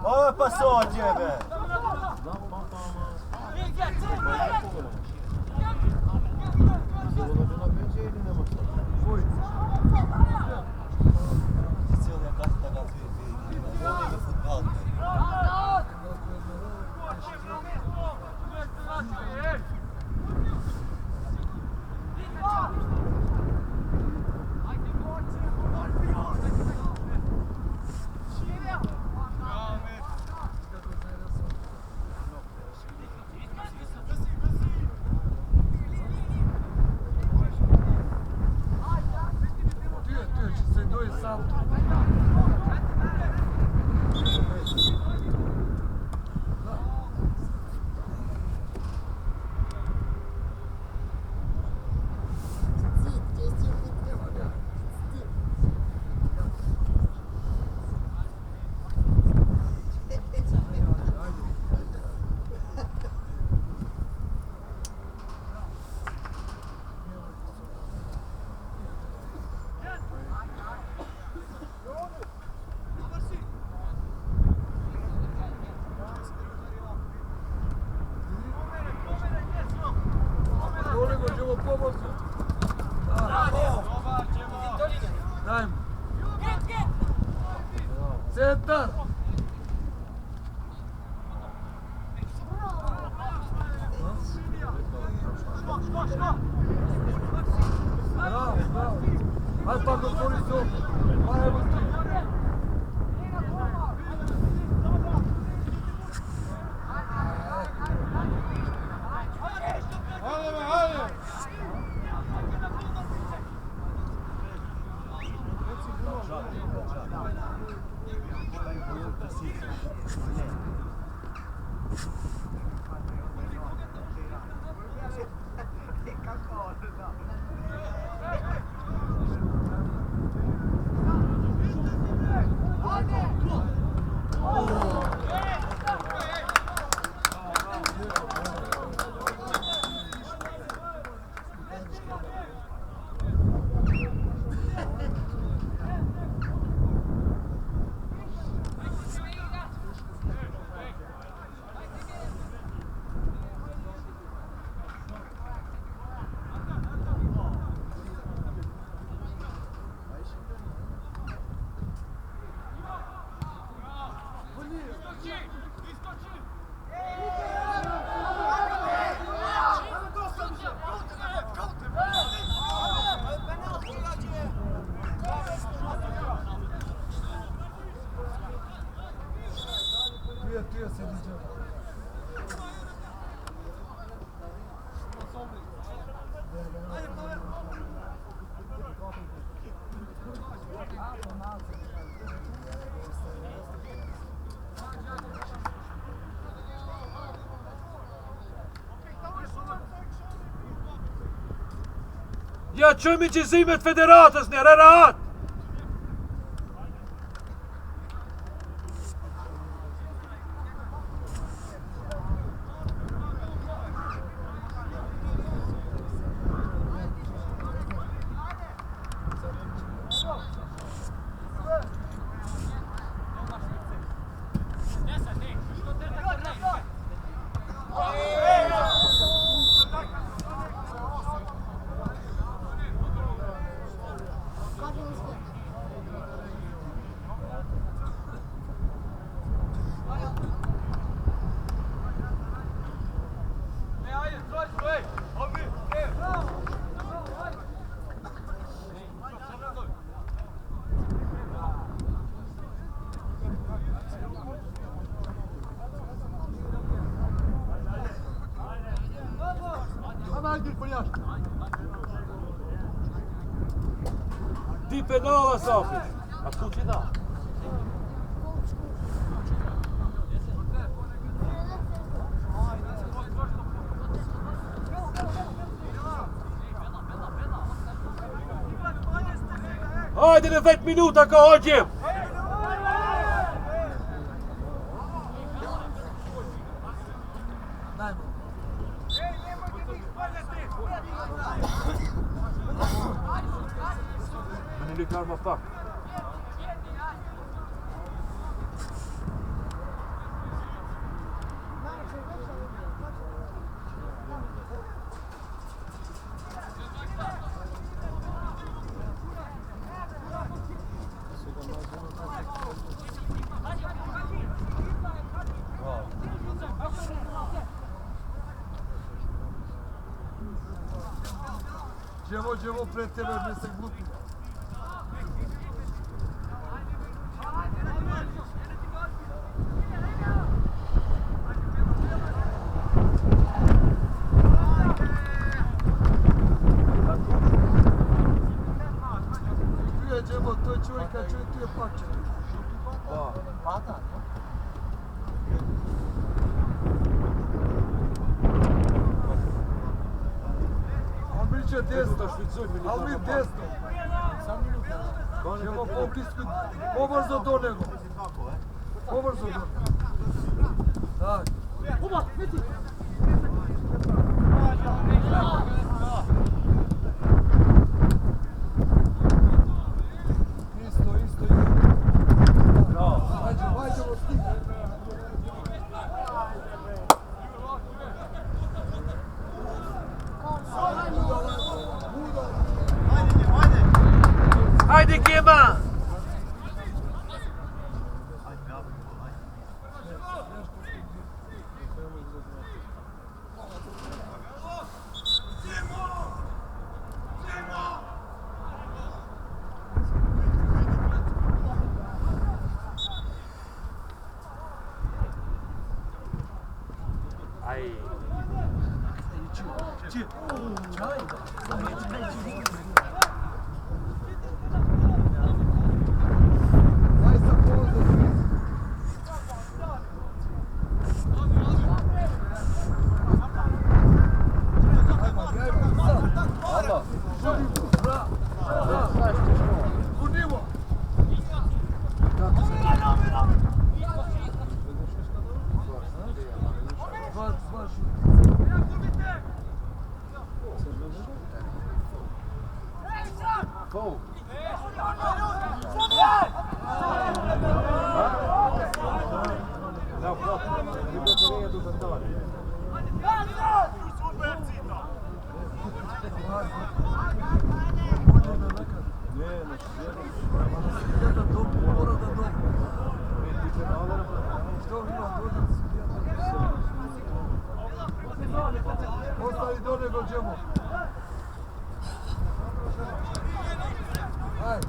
[SPEAKER 1] Ovo je pa sođeve!
[SPEAKER 7] Centar! Bravo, bravo! Hai pa ga tvori se opet! Pa evo ti! Tu se dice.
[SPEAKER 1] Ja qëmi qizimet federatës një rërat! Ti penala Safić. A tu ti da. Hajde në 10 minuta ka hoqim! Më në likar më pak.
[SPEAKER 7] Đevo, pred tebe, ne se glupi. Tu je Đevo, to je čovjek, a čovjek tu je Pače.
[SPEAKER 6] Pada.
[SPEAKER 7] On biće desno, ali mi desno. Đevo, pobrzo do nego. Pobrzo do nego. Tak. Isto. Hajdemo s tim.
[SPEAKER 1] Hajde Kema! Aj. Ostavi do nego Đevo. Ajde.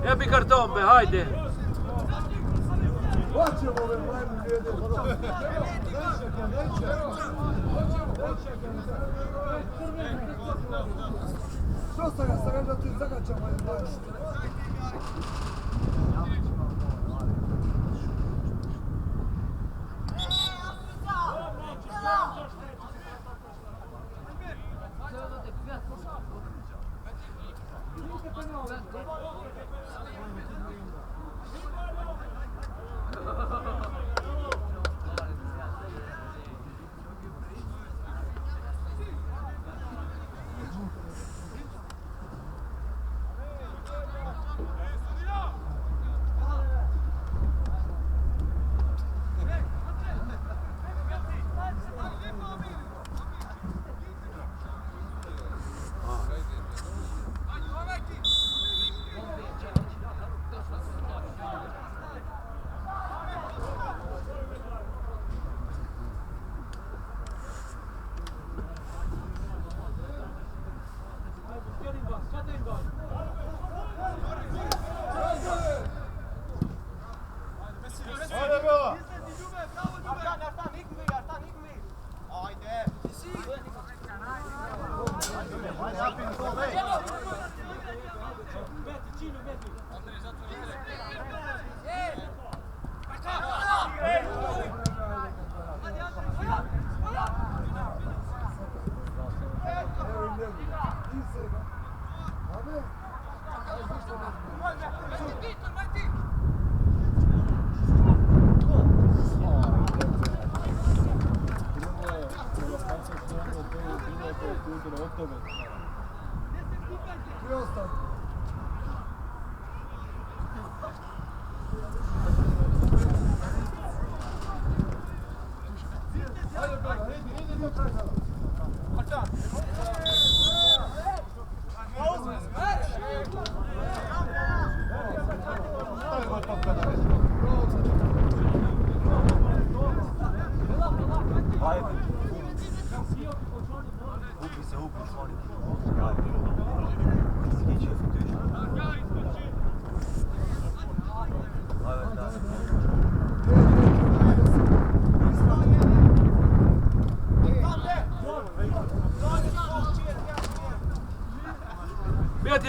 [SPEAKER 1] Jebi karton be, hajde!
[SPEAKER 7] Hoćemo ove majmu lijede. Što sam ga da ti zagačamo i daješ?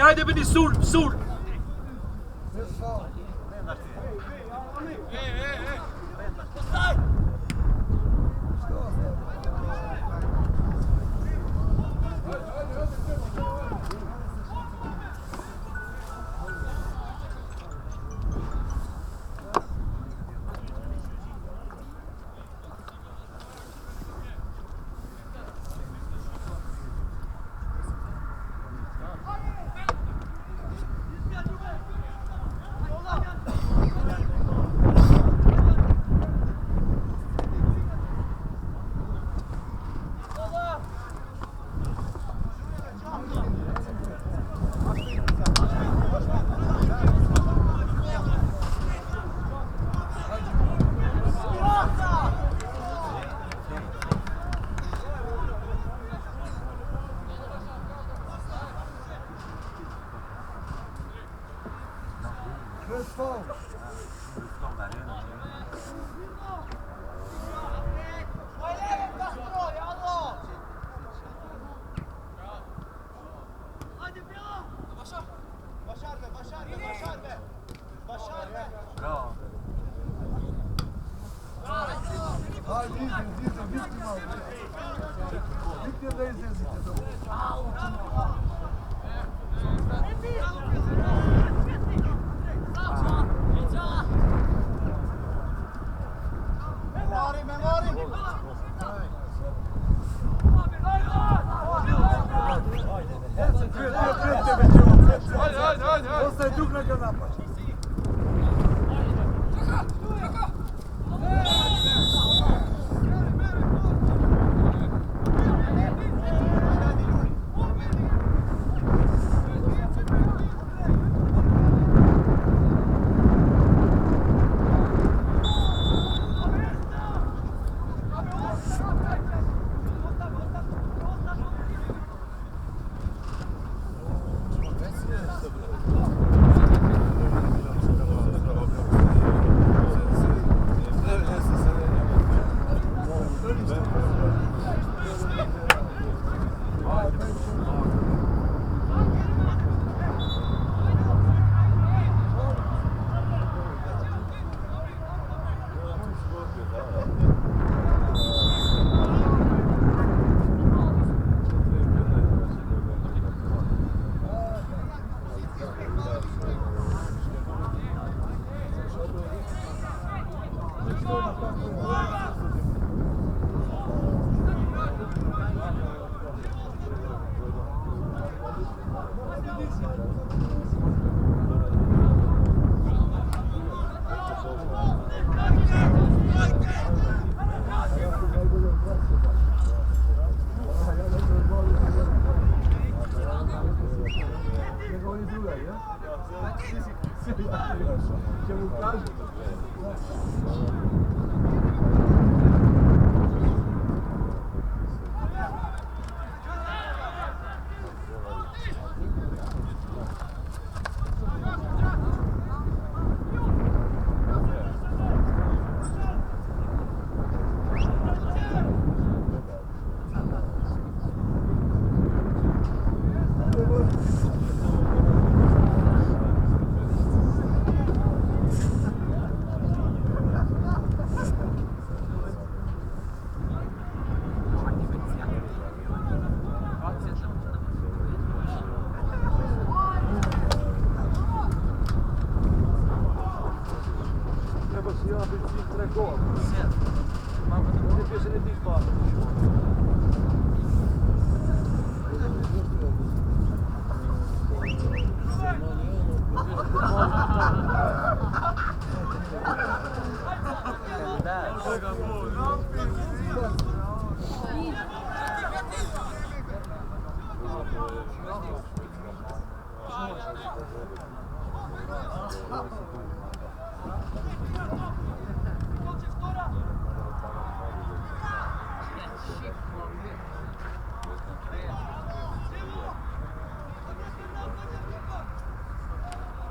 [SPEAKER 1] ajde meni sur!
[SPEAKER 7] Ostaje drug na kanapa.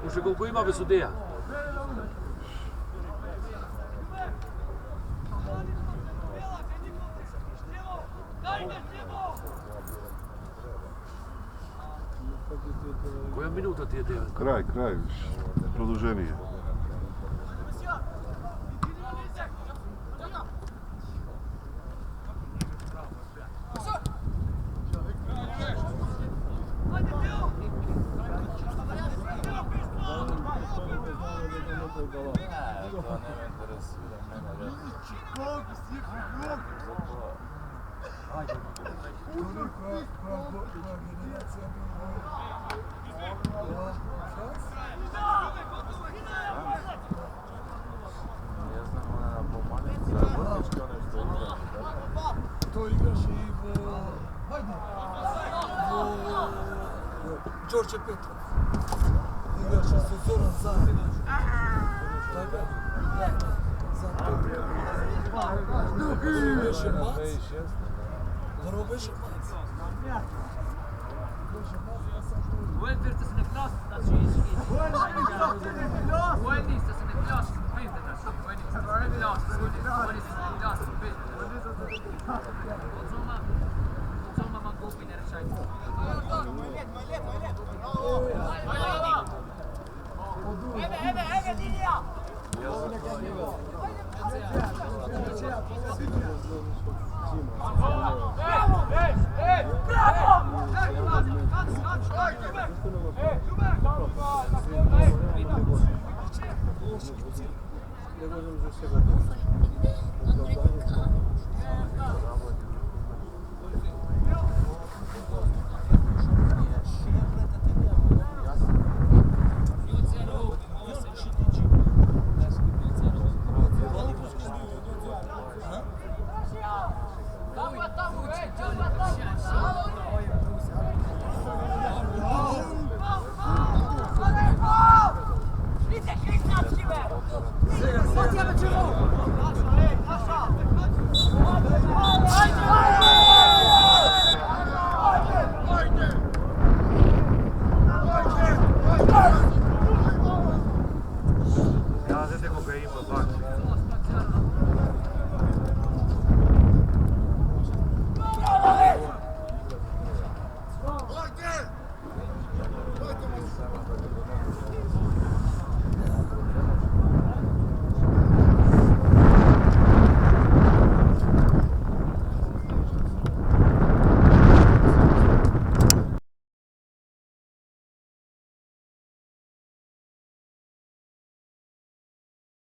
[SPEAKER 1] Uže koliko ima bez sudija? Koja minuta ti je 9?
[SPEAKER 8] Kraj, produženije.
[SPEAKER 7] To igraš i Đorđe Petrov. Igraš i sa Zoran Zahid. Tako? Беше Мац. Първо беше Мац.
[SPEAKER 2] Военните сте се не плюс, значи военни сте се не плюс, видите, значи военни сте се не плюс, военни сте се не плюс, видите. Отзома ма купи не решайте. Еве, Дилия!
[SPEAKER 7] Сега,